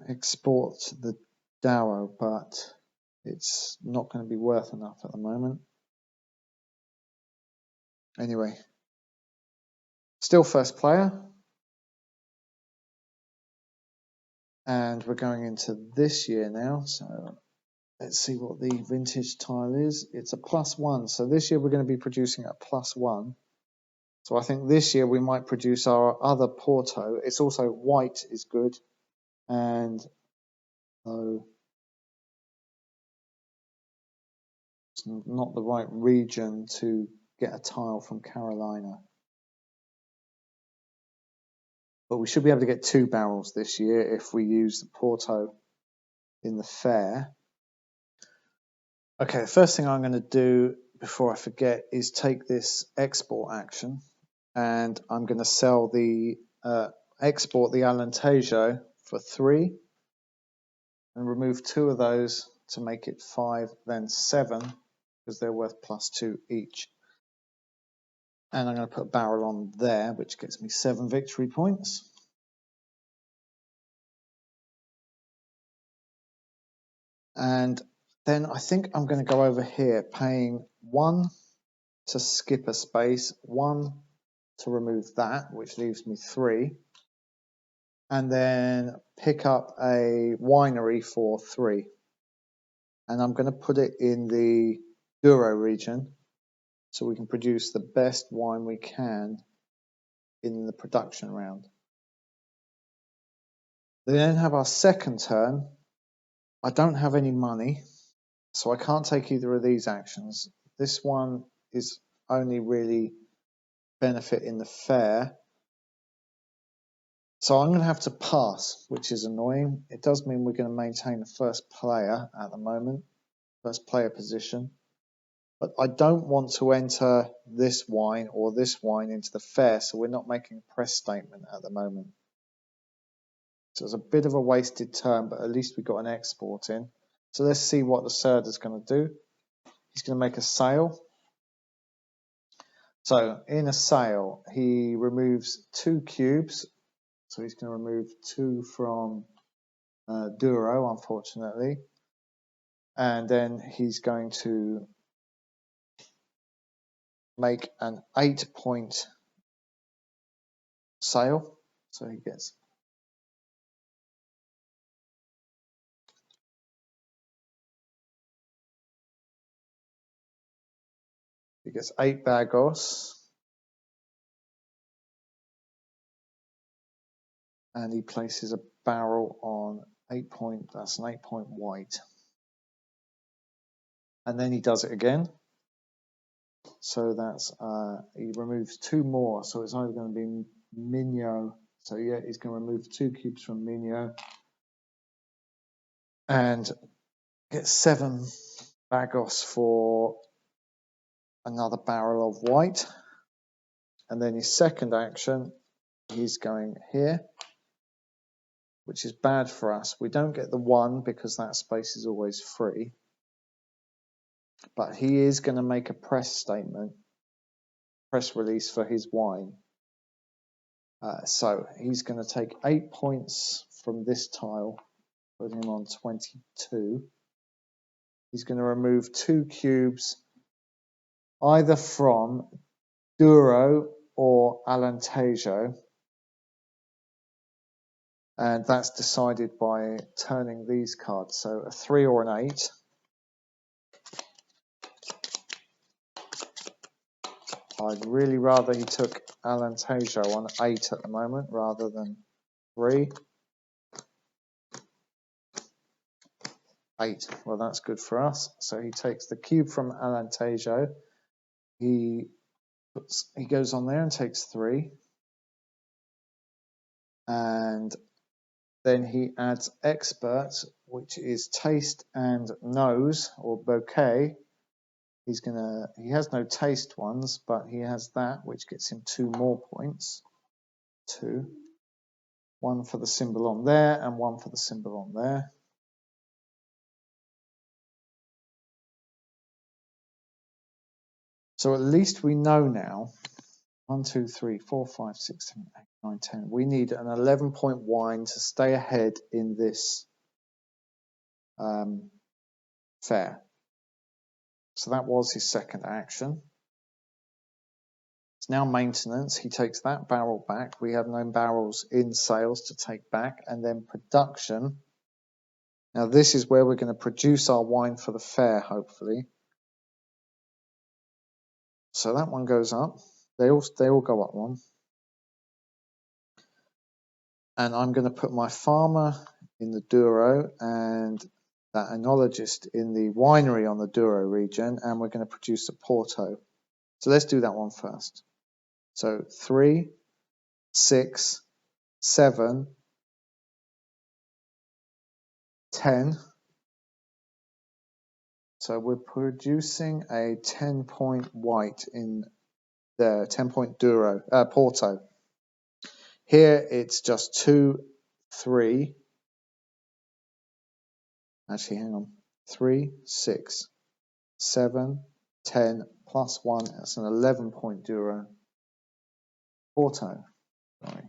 export the Douro, but it's not going to be worth enough at the moment. Anyway, still first player. And we're going into this year now, so Let's see what the vintage tile is. It's a +1. So this year we're going to be producing a +1. So I think this year we might produce our other Porto. It's also white is good. And so it's not the right region to get a tile from Carolina. But we should be able to get 2 barrels this year if we use the Porto in the fair. Okay, the first thing I'm going to do before I forget is take this export action, and I'm going to sell the export the Alentejo for 3 and remove 2 of those to make it 5, then 7 because they're worth +2 each. And I'm going to put a barrel on there, which gets me 7 victory points. And then I think I'm going to go over here, paying 1 to skip a space, 1 to remove that, which leaves me 3, and then pick up a winery for 3. And I'm going to put it in the Douro region so we can produce the best wine we can in the production round. We then have our second turn. I don't have any money, so I can't take either of these actions. This one is only really benefit in the fair. So I'm going to have to pass, which is annoying. It does mean we're going to maintain the first player at the moment, first player position. But I don't want to enter this wine or this wine into the fair, so we're not making a press statement at the moment. So it's a bit of a wasted turn, but at least we got an export in. So let's see what the Lacerda is going to do. He's going to make a sale. So in a sale, he removes 2 cubes. So he's going to remove 2 from Douro, unfortunately. And then he's going to make an 8-point sale. So he gets He gets 8 bagos, and he places a barrel on 8 point. That's an 8-point white, and then he does it again. So that's he removes 2 more. So it's either going to be Minho. So yeah, he's going to remove 2 cubes from Minho and get 7 bagos for another barrel of white. And then his second action, he's going here, which is bad for us. We don't get the 1 because that space is always free. But he is going to make a press statement, press release for his wine. So he's going to take 8 points from this tile, putting him on 22. He's going to remove 2 cubes, either from Douro or Alentejo. And that's decided by turning these cards. So a 3 or an 8. I'd really rather he took Alentejo on 8 at the moment rather than 3. 8. Well, that's good for us. So he takes the cube from Alentejo. He goes on there and takes 3. And then he adds expert, which is taste and nose or bouquet. He has no taste ones, but he has that, which gets him 2 more points. 2. 1 for the symbol on there and 1 for the symbol on there. So at least we know now. 1, 2, 3, 4, 5, 6, 7, 8, 9, 10. We need an 11-point wine to stay ahead in this fair. So that was his second action. It's now maintenance. He takes that barrel back. We have no barrels in sales to take back. And then production. Now this is where we're going to produce our wine for the fair, hopefully. So that one goes up. They all go up one. And I'm going to put my farmer in the Douro and that oenologist in the winery on the Douro region, and we're going to produce a Porto. So let's do that one first. So 3, 6, 7, 10. So we're producing a 10-point white in there, 10-point Douro, Porto. Here it's just 2, 3. Actually, hang on. 3, 6, 7, 10 plus 1. That's an 11-point Douro. Porto. Sorry.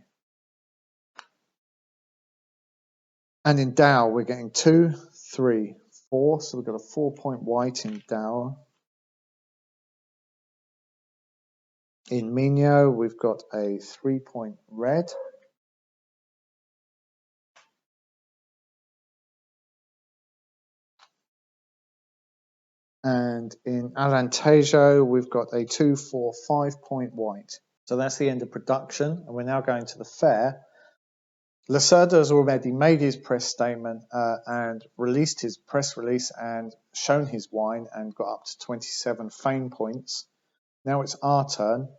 And in Dow, we're getting 2, 3, 4. So we've got a 4-point white in Dow. In Minho, we've got a 3-point red. And in Alentejo, we've got a 2, 4, 5-point white. So that's the end of production, and we're now going to the fair. Lacerda has already made his press statement and released his press release and shown his wine and got up to 27 fame points. Now it's our turn.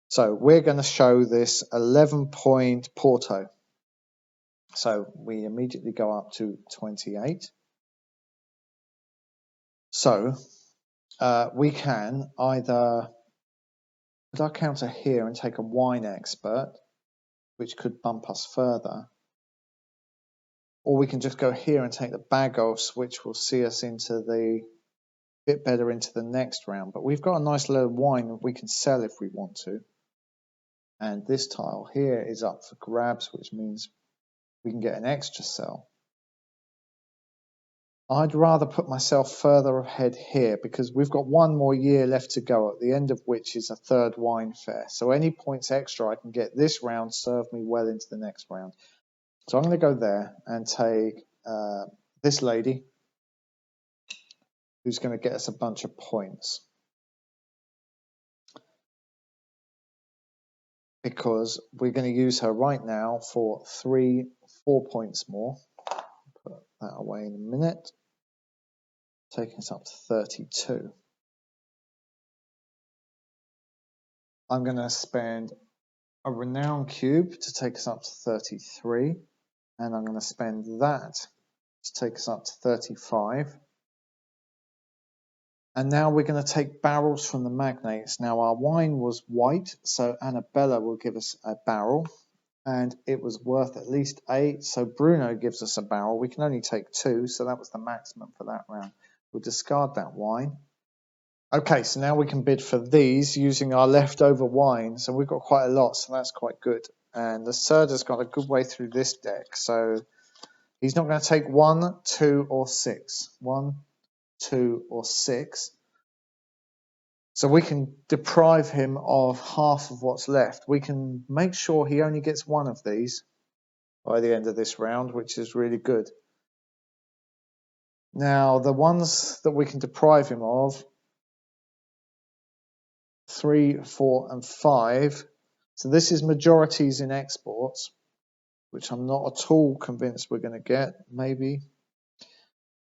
So we're going to show this 11-point Porto. So we immediately go up to 28. So we can either put our counter here and take a wine expert, which could bump us further, or we can just go here and take the Bagos, which will see us into the bit better into the next round. But we've got a nice little wine that we can sell if we want to. And this tile here is up for grabs, which means we can get an extra sell. I'd rather put myself further ahead here because we've got one more year left to go, at the end of which is a third wine fair. So any points extra I can get this round serve me well into the next round. So I'm going to go there and take this lady, who's going to get us a bunch of points. Because we're going to use her right now for 3, 4 points more. Put that away in a minute. Taking us up to 32. I'm going to spend a renown cube to take us up to 33. And I'm going to spend that to take us up to 35. And now we're going to take barrels from the magnates. Now our wine was white, so Annabella will give us a barrel. And it was worth at least 8, so Bruno gives us a barrel. We can only take 2, so that was the maximum for that round. We'll discard that wine. Okay, so now we can bid for these using our leftover wines, and we've got quite a lot, so that's quite good. And Lacerda's got a good way through this deck, so he's not going to take 1, 2, or 6. 1, 2, or 6. So we can deprive him of half of what's left. We can make sure he only gets 1 of these by the end of this round, which is really good. Now, the ones that we can deprive him of, 3, 4, and 5. So this is majorities in exports, which I'm not at all convinced we're going to get, maybe.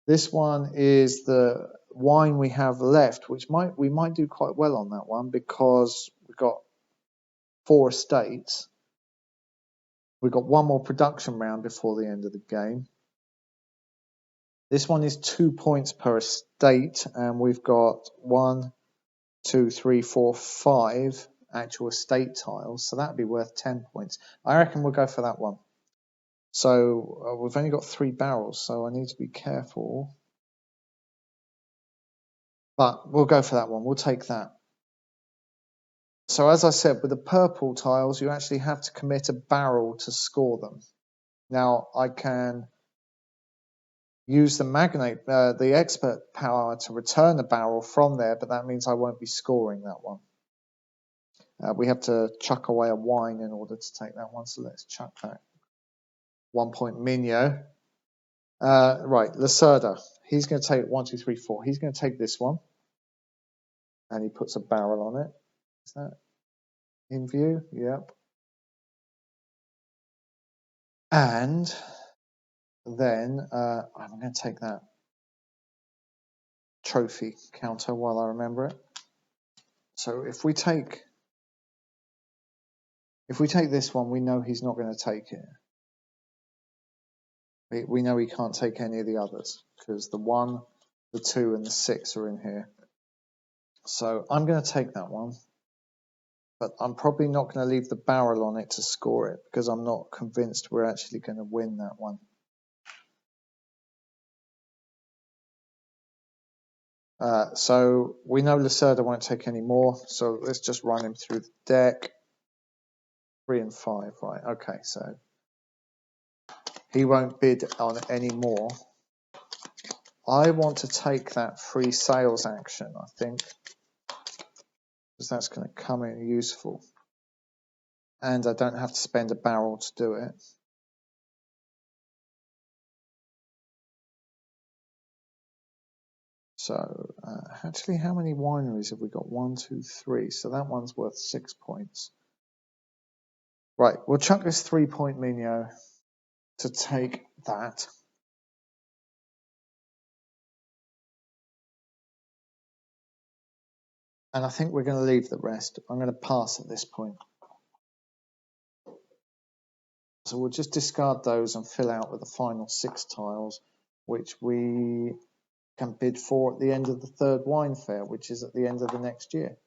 This one is the wine we have left, which we might do quite well on that one because we've got 4 estates. We've got 1 more production round before the end of the game. This one is 2 points per estate, and we've got 1, 2, 3, 4, 5 actual estate tiles, so that'd be worth 10 points. I reckon we'll go for that one. So we've only got 3 barrels, so I need to be careful. But we'll go for that one. We'll take that. So as I said, with the purple tiles, you actually have to commit a barrel to score them. Now I can use the magnate, the expert power to return a barrel from there, but that means I won't be scoring that one. We have to chuck away a wine in order to take that one, so let's chuck that 1 point Minho. Right, Lacerda. He's going to take 1, 2, 3, 4. He's going to take this one, and he puts a barrel on it. Is that in view? Yep. And then I'm going to take that trophy counter while I remember it. So if we take this one, we know he's not going to take it. We know he can't take any of the others because the 1, the 2, and the 6 are in here. So I'm going to take that one, but I'm probably not going to leave the barrel on it to score it because I'm not convinced we're actually going to win that one. So we know Lacerda won't take any more, so let's just run him through the deck. 3 and 5, right? Okay, so he won't bid on any more. I want to take that free sales action, I think, because that's going to come in useful. And I don't have to spend a barrel to do it. So, actually, how many wineries have we got? 1, 2, 3. So that one's worth 6 points. Right, we'll chuck this 3-point Mino to take that. And I think we're going to leave the rest. I'm going to pass at this point. So we'll just discard those and fill out with the final 6 tiles, which we can bid for at the end of the 3rd wine fair, which is at the end of the next year.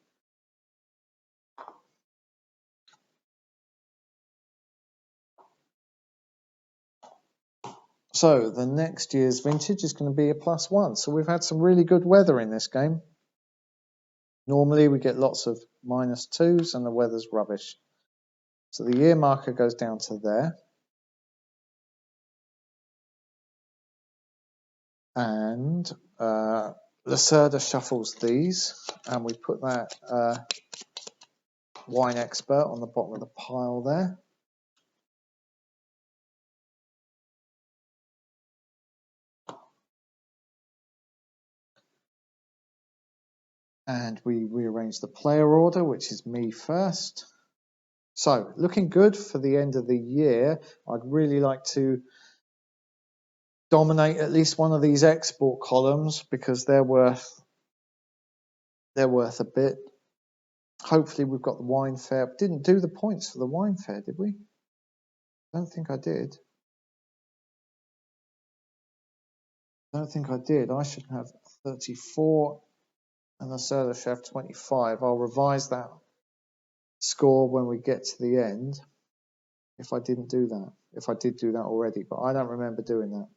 So the next year's vintage is going to be a +1. So we've had some really good weather in this game. Normally we get lots of -2s and the weather's rubbish. So the year marker goes down to there. And Lacerda shuffles these, and we put that wine expert on the bottom of the pile there. And we rearrange the player order, which is me first. So, looking good for the end of the year. I'd really like to dominate at least one of these export columns because they're worth a bit. Hopefully we've got the wine fair. Didn't do the points for the wine fair, did we? I don't think I did. I don't think I did. I should have 34 and Lacerda should have 25. I'll revise that score when we get to the end if I didn't do that. If I did do that already, but I don't remember doing that.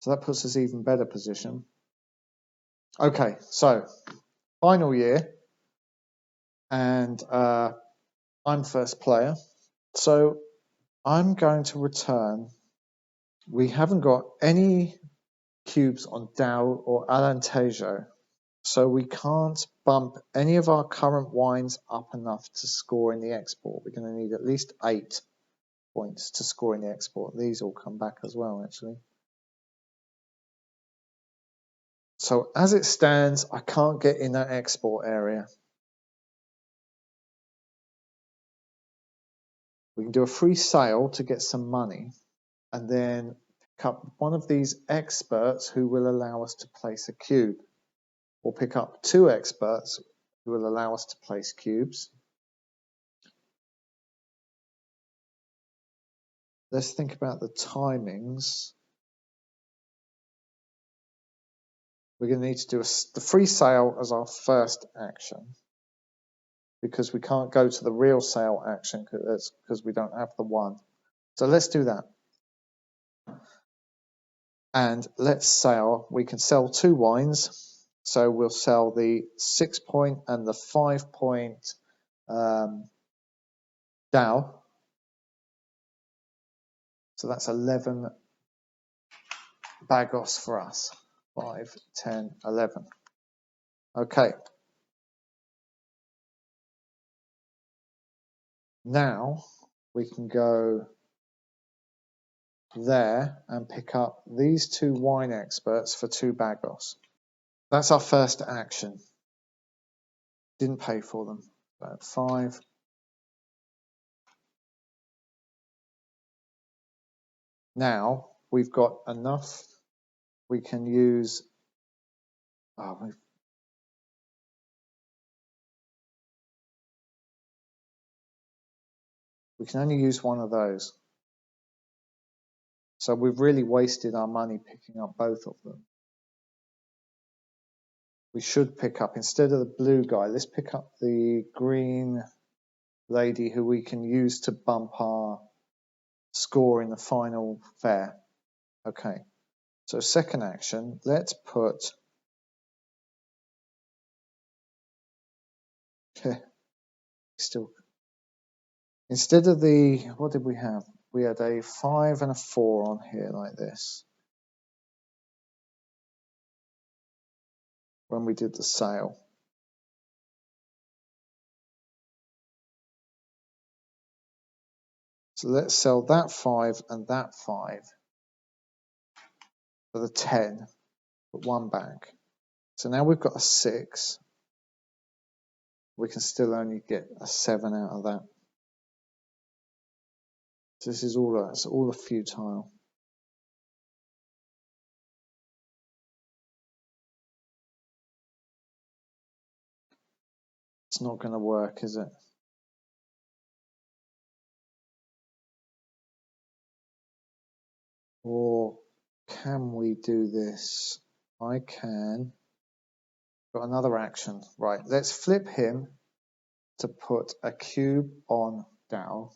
So that puts us even better position. Okay, so final year, and I'm first player. So I'm going to return. We haven't got any cubes on Dow or Alentejo, so we can't bump any of our current wines up enough to score in the export. We're going to need at least 8 points to score in the export. These all come back as well, actually. So as it stands, I can't get in that export area. We can do a free sale to get some money and then pick up one of these experts who will allow us to place a cube. Or pick up 2 experts who will allow us to place cubes. Let's think about the timings. We're going to need to do the free sale as our first action because we can't go to the real sale action because we don't have the 1. So let's do that. And let's sell. We can sell 2 wines. So we'll sell the 6-point and the 5-point Dow. So that's 11 bagos for us. 5, 10, 11. Okay. Now we can go there and pick up these 2 wine experts for 2 bagos. That's our first action. Didn't pay for them. So 5. Now we've got enough. We can use. We can only use one of those. So we've really wasted our money picking up both of them. We should pick up, instead of the blue guy, let's pick up the green lady who we can use to bump our score in the final fair. Okay, so second action, let's put still, instead of the, what did we have? We had a 5 and a 4 on here like this when we did the sale. So let's sell that 5 and that 5 for the 10, put 1 back. So now we've got a 6. We can still only get a 7 out of that. So this is all, it's all a futile. It's not going to work, is it? Or can we do this? I can. Got another action. Right, let's flip him to put a cube on Dow.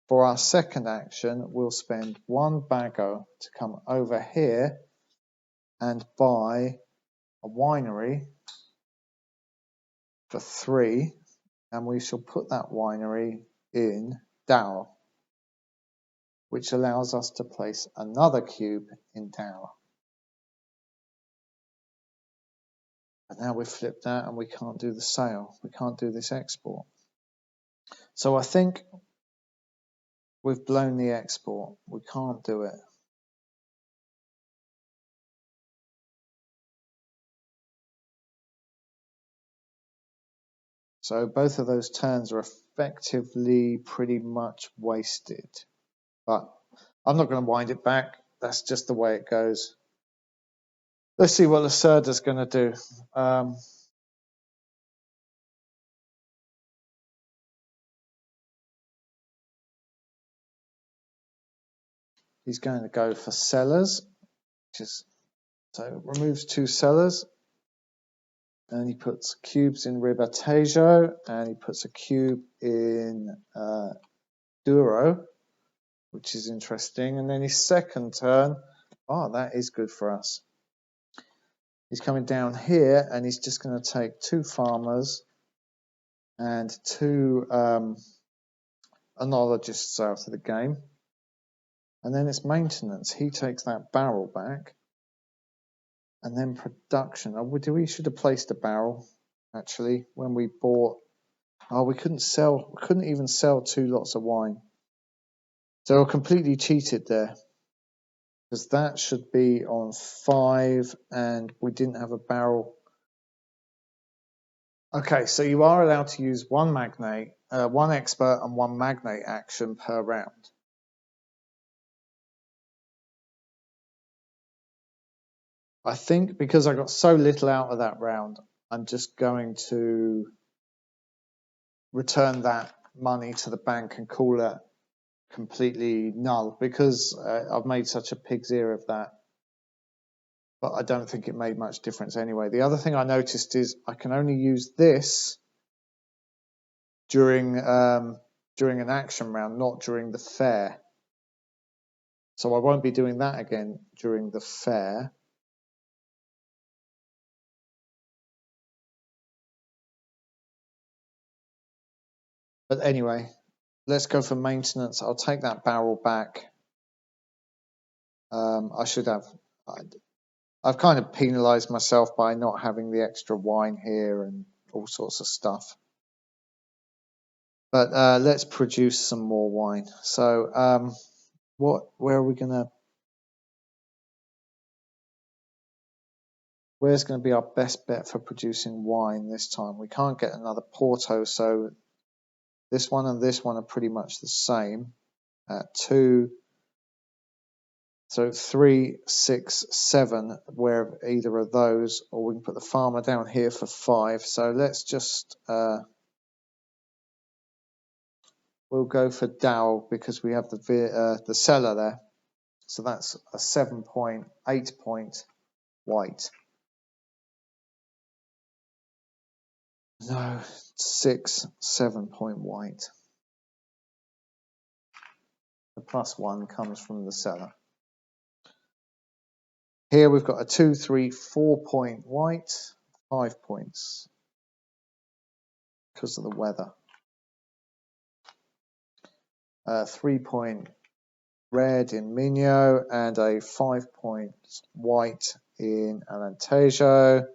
For our second action, we'll spend 1 bago to come over here and buy a winery for 3, and we shall put that winery in Dow, which allows us to place another cube in Dow. And now we've flipped that and we can't do the sale. We can't do this export. So I think we've blown the export. We can't do it. So both of those turns are effectively pretty much wasted. But I'm not going to wind it back. That's just the way it goes. Let's see what Lacerda's going to do. He's going to go for sellers, so removes 2 sellers, and he puts cubes in Ribatejo, and he puts a cube in Douro, which is interesting. And then his second turn, that is good for us. He's coming down here, and he's just going to take 2 farmers and 2 oenologists out of the game. And then it's maintenance. He takes that barrel back. And then production. We should have placed a barrel, actually, when we bought. We couldn't even sell 2 lots of wine. So we're completely cheated there. Because that should be on 5, and we didn't have a barrel. Okay, so you are allowed to use 1 magnate, 1 expert and 1 magnate action per round. I think because I got so little out of that round, I'm just going to return that money to the bank and call it completely null, because I've made such a pig's ear of that. But I don't think it made much difference anyway. The other thing I noticed is I can only use this during an action round, not during the fair. So I won't be doing that again during the fair. But anyway, let's go for maintenance. I'll take that barrel back. I've kind of penalized myself by not having the extra wine here and all sorts of stuff. But let's produce some more wine. So where are we gonna? Where's going to be our best bet for producing wine this time? We can't get another Porto, so this one and this one are pretty much the same at 2. So 3, 6, 7, where either of those, or we can put the farmer down here for 5. So let's just we'll go for Dow because we have the cellar there. So that's a 7 point, 8 point white. No, 6, 7 point white. The +1 comes from the cellar. Here we've got a 2, 3, 4 point white, 5 points because of the weather. 3 point red in Minho and a 5 point white in Alentejo.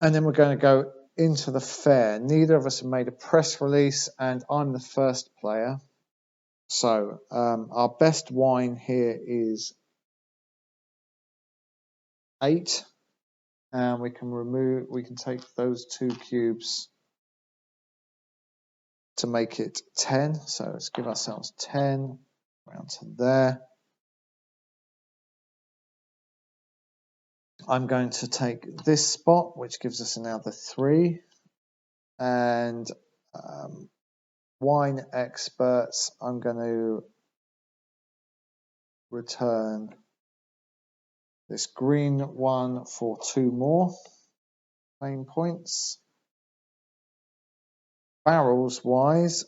And then we're going to go into the fair. Neither of us have made a press release and I'm the first player. So our best wine here is 8. And we can take those 2 cubes to make it 10. So let's give ourselves 10 round to there. I'm going to take this spot, which gives us another 3. And wine experts, I'm going to return this green one for 2 more fame points. Barrels wise,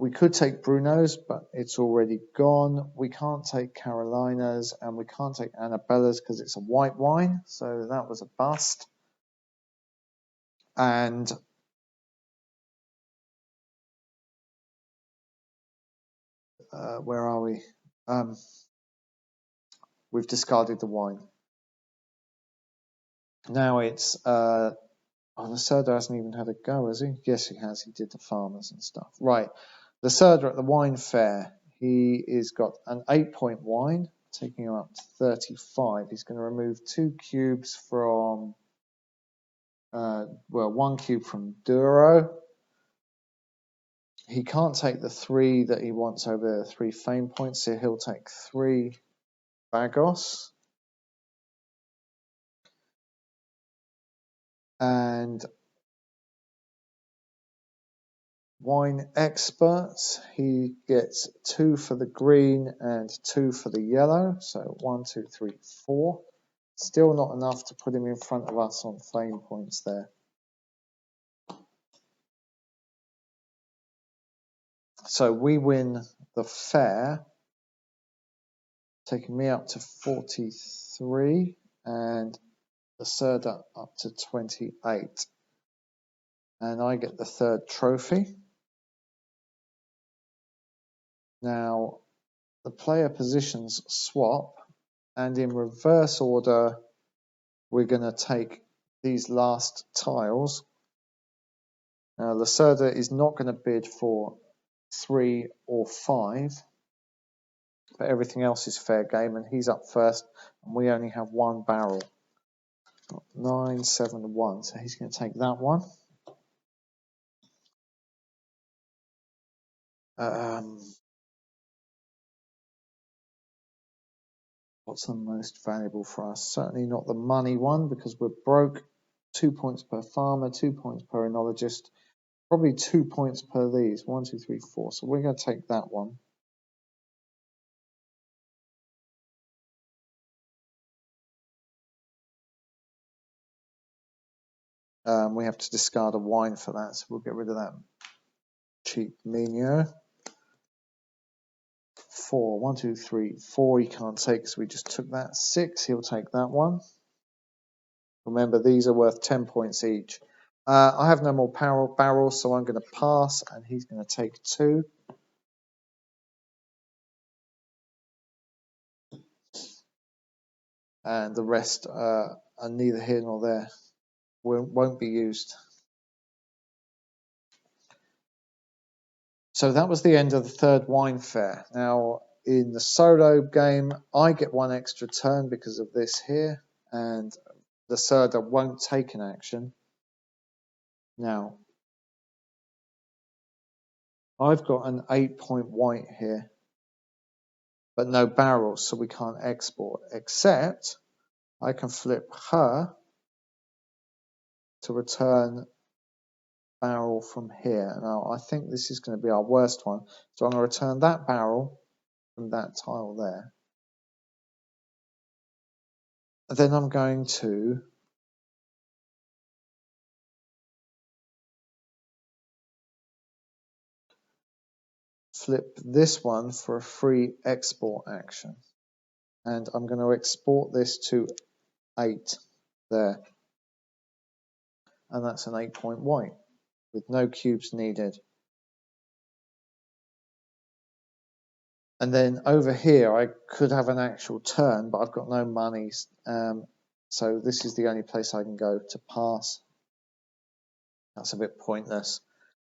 we could take Bruno's, but it's already gone. We can't take Carolinas and we can't take Annabella's because it's a white wine. So that was a bust. And where are we? We've discarded the wine. Now it's Lacerda hasn't even had a go, has he? Yes, he has. He did the farmers and stuff. Right. Lacerda at the wine fair. He is got an 8 point wine, taking him up to 35. He's going to remove 2 cubes from, 1 cube from Douro. He can't take the 3 that he wants over there, 3 fame points, so he'll take 3 Bagos. And wine experts, he gets 2 for the green and 2 for the yellow, so 1, 2, 3, 4. Still not enough to put him in front of us on fame points there. So we win the fair, taking me up to 43 and Lacerda up to 28. And I get the 3rd trophy. Now, the player positions swap, and in reverse order, we're going to take these last tiles. Now, Lacerda is not going to bid for 3 or 5, but everything else is fair game, and he's up first, and we only have 1 barrel. 9, 7, 1, so he's going to take that one. What's the most valuable for us? Certainly not the money one because we're broke. 2 points per farmer, 2 points per oenologist, probably 2 points per these. 1, 2, 3, 4. So we're going to take that one. We have to discard a wine for that, so we'll get rid of that cheap Minho. 4, 1, 2, 3, 4 he can't take, so we just took that. 6, he'll take that one. Remember, these are worth 10 points each. I have no more barrels, so I'm going to pass, and he's going to take 2. And the rest are neither here nor there. Won't be used. So that was the end of the third wine fair. Now, in the solo game, I get one extra turn because of this here, and Lacerda won't take an action. Now, I've got an 8-point white here, but no barrels, so we can't export, except I can flip her to return barrel from here. Now, I think this is going to be our worst one, so I'm going to return that barrel from that tile there. And then I'm going to flip this one for a free export action. And I'm going to export this to 8 there. And that's an 8-point white with no cubes needed. And then over here, I could have an actual turn, but I've got no money. So this is the only place I can go to pass. That's a bit pointless.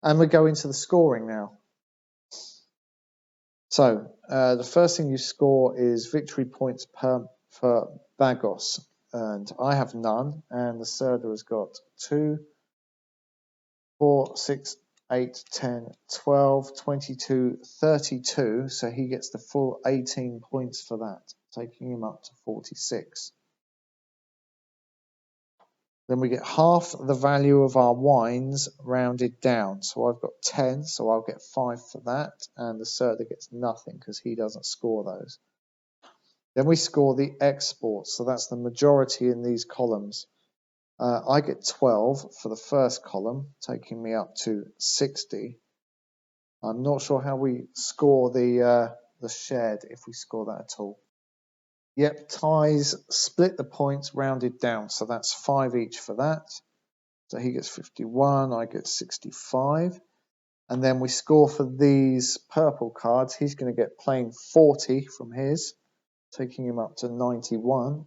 And we go into the scoring now. So the first thing you score is victory points per Bagos. And I have none. And the Lacerda has got 2, 4, 6, 8, 10, 12, 22, 32. So he gets the full 18 points for that, taking him up to 46. Then we get half the value of our wines rounded down. So I've got 10, so I'll get 5 for that. And the Lacerda gets nothing because he doesn't score those. Then we score the exports. So that's the majority in these columns. I get 12 for the first column, taking me up to 60. I'm not sure how we score the shared, if we score that at all. Yep, ties split the points rounded down, so that's 5 each for that. So he gets 51, I get 65. And then we score for these purple cards. He's going to get plain 40 from his, taking him up to 91.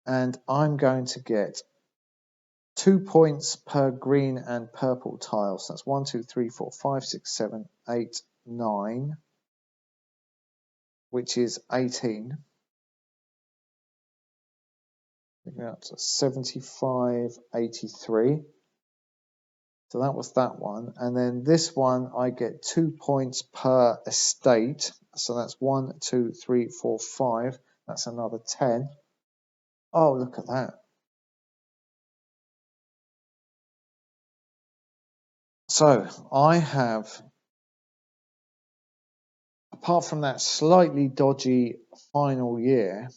And I'm going to get 2 points per green and purple tile. So that's 1, 2, 3, 4, 5, 6, 7, 8, 9, which is 18. That's 75, 83. So that was that one. And then this one, I get 2 points per estate. So that's 1, 2, 3, 4, 5. That's another 10. Oh, look at that. So I have, apart from that slightly dodgy final year,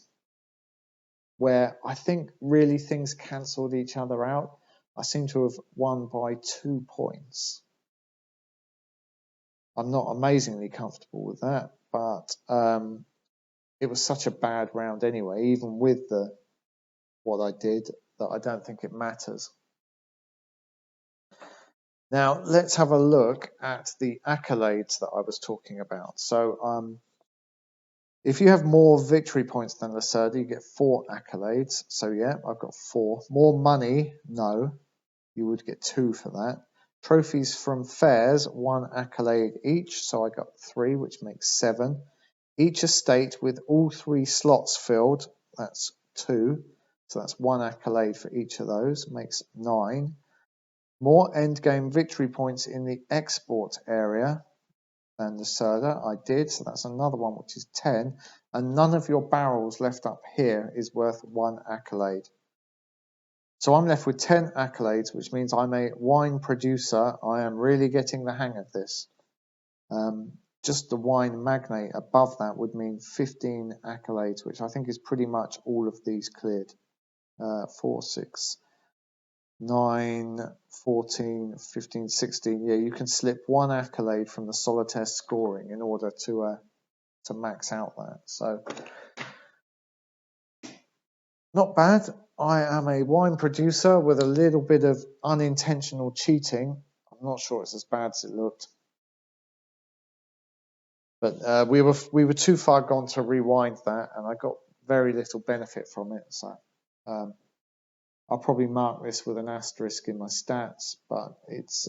where I think really things cancelled each other out, I seem to have won by 2 points. I'm not amazingly comfortable with that, but it was such a bad round anyway, even with what I did, that I don't think it matters. Now, let's have a look at the accolades that I was talking about. So if you have more victory points than Lacerda, you get 4 accolades. So yeah, I've got 4. More money, no. You would get 2 for that. Trophies from fairs, 1 accolade each. So I got 3, which makes 7. Each estate with all 3 slots filled, that's 2. So that's 1 accolade for each of those, makes 9. More endgame victory points in the export area than the Lacerda, I did, so that's another one, which is 10. And none of your barrels left up here is worth 1 accolade. So I'm left with 10 accolades, which means I'm a wine producer. I am really getting the hang of this. Just the wine magnate above that would mean 15 accolades, which I think is pretty much all of these cleared. 4, 6, 9, 14, 15, 16. Yeah, you can slip 1 accolade from the solitaire scoring in order to max out that. So not bad. I am a wine producer with a little bit of unintentional cheating. I'm not sure it's as bad as it looked. But we were too far gone to rewind that, and I got very little benefit from it. So I'll probably mark this with an asterisk in my stats, but it's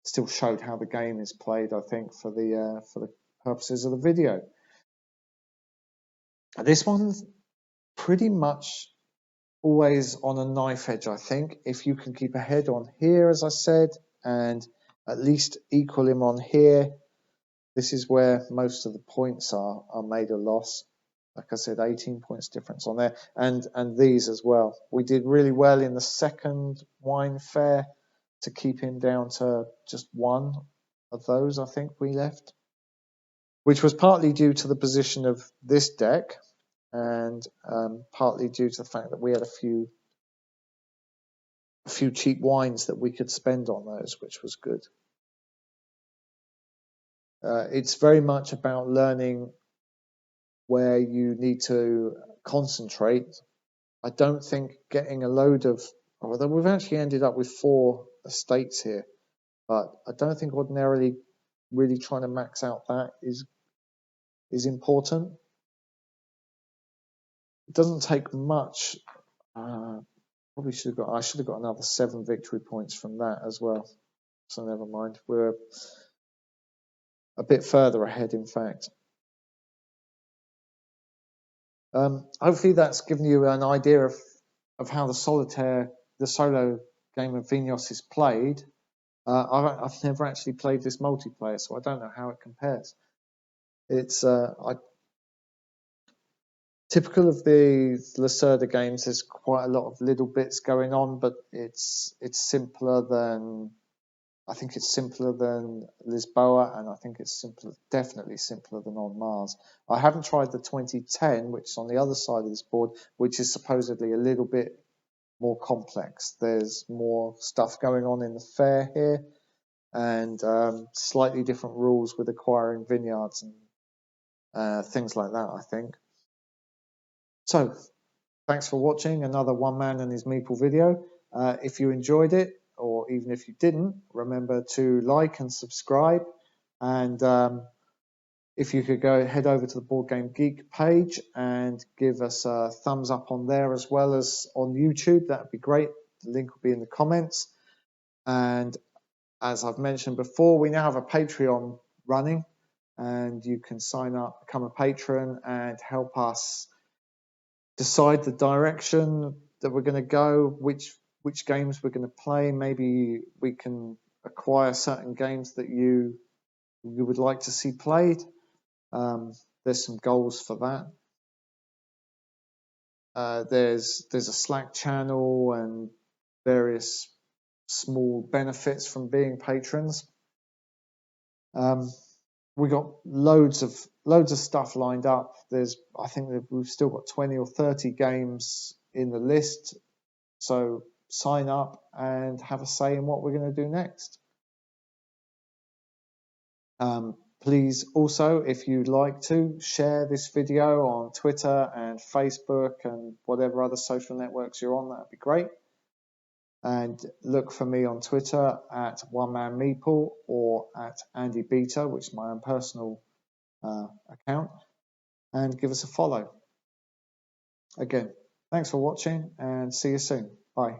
still showed how the game is played, I think, for the purposes of the video. This one's pretty much always on a knife edge, I think. If you can keep a head on here, as I said, and at least equal him on here, this is where most of the points are made a loss. Like I said, 18 points difference on there, and these as well. We did really well in the second wine fair to keep him down to just one of those, I think we left, which was partly due to the position of this deck, and partly due to the fact that we had a few cheap wines that we could spend on those, which was good. It's very much about learning where you need to concentrate. I don't think getting a load of, although we've actually ended up with 4 estates here, but I don't think ordinarily really trying to max out that is important. It doesn't take much. Probably I should have got another 7 victory points from that as well. So never mind. We're a bit further ahead, in fact. Hopefully that's given you an idea of how the solo game of Vinhos is played. I've never actually played this multiplayer, so I don't know how it compares. It's typical of the Lacerda games. There's quite a lot of little bits going on, but it's simpler than, I think it's simpler than Lisboa, and I think it's definitely simpler than on Mars. I haven't tried the 2010, which is on the other side of this board, which is supposedly a little bit more complex. There's more stuff going on in the fair here, and slightly different rules with acquiring vineyards and things like that, I think. So, thanks for watching another One Man and His Meeple video. If you enjoyed it, or even if you didn't, remember to like and subscribe. And if you could head over to the Board Game Geek page and give us a thumbs up on there as well as on YouTube, that would be great. The link will be in the comments. And as I've mentioned before, we now have a Patreon running, and you can sign up, become a patron, and help us decide the direction that we're going to go, which games we're going to play. Maybe we can acquire certain games that you would like to see played. There's some goals for that. There's a Slack channel and various small benefits from being patrons. We got loads of stuff lined up. I think that we've still got 20 or 30 games in the list. So sign up and have a say in what we're going to do next. Please also, if you'd like to, share this video on Twitter and Facebook and whatever other social networks you're on. That'd be great. And look for me on Twitter at One Man Meeple or at Andy Beta, which is my own personal account, and give us a follow. Again, thanks for watching and see you soon. Bye.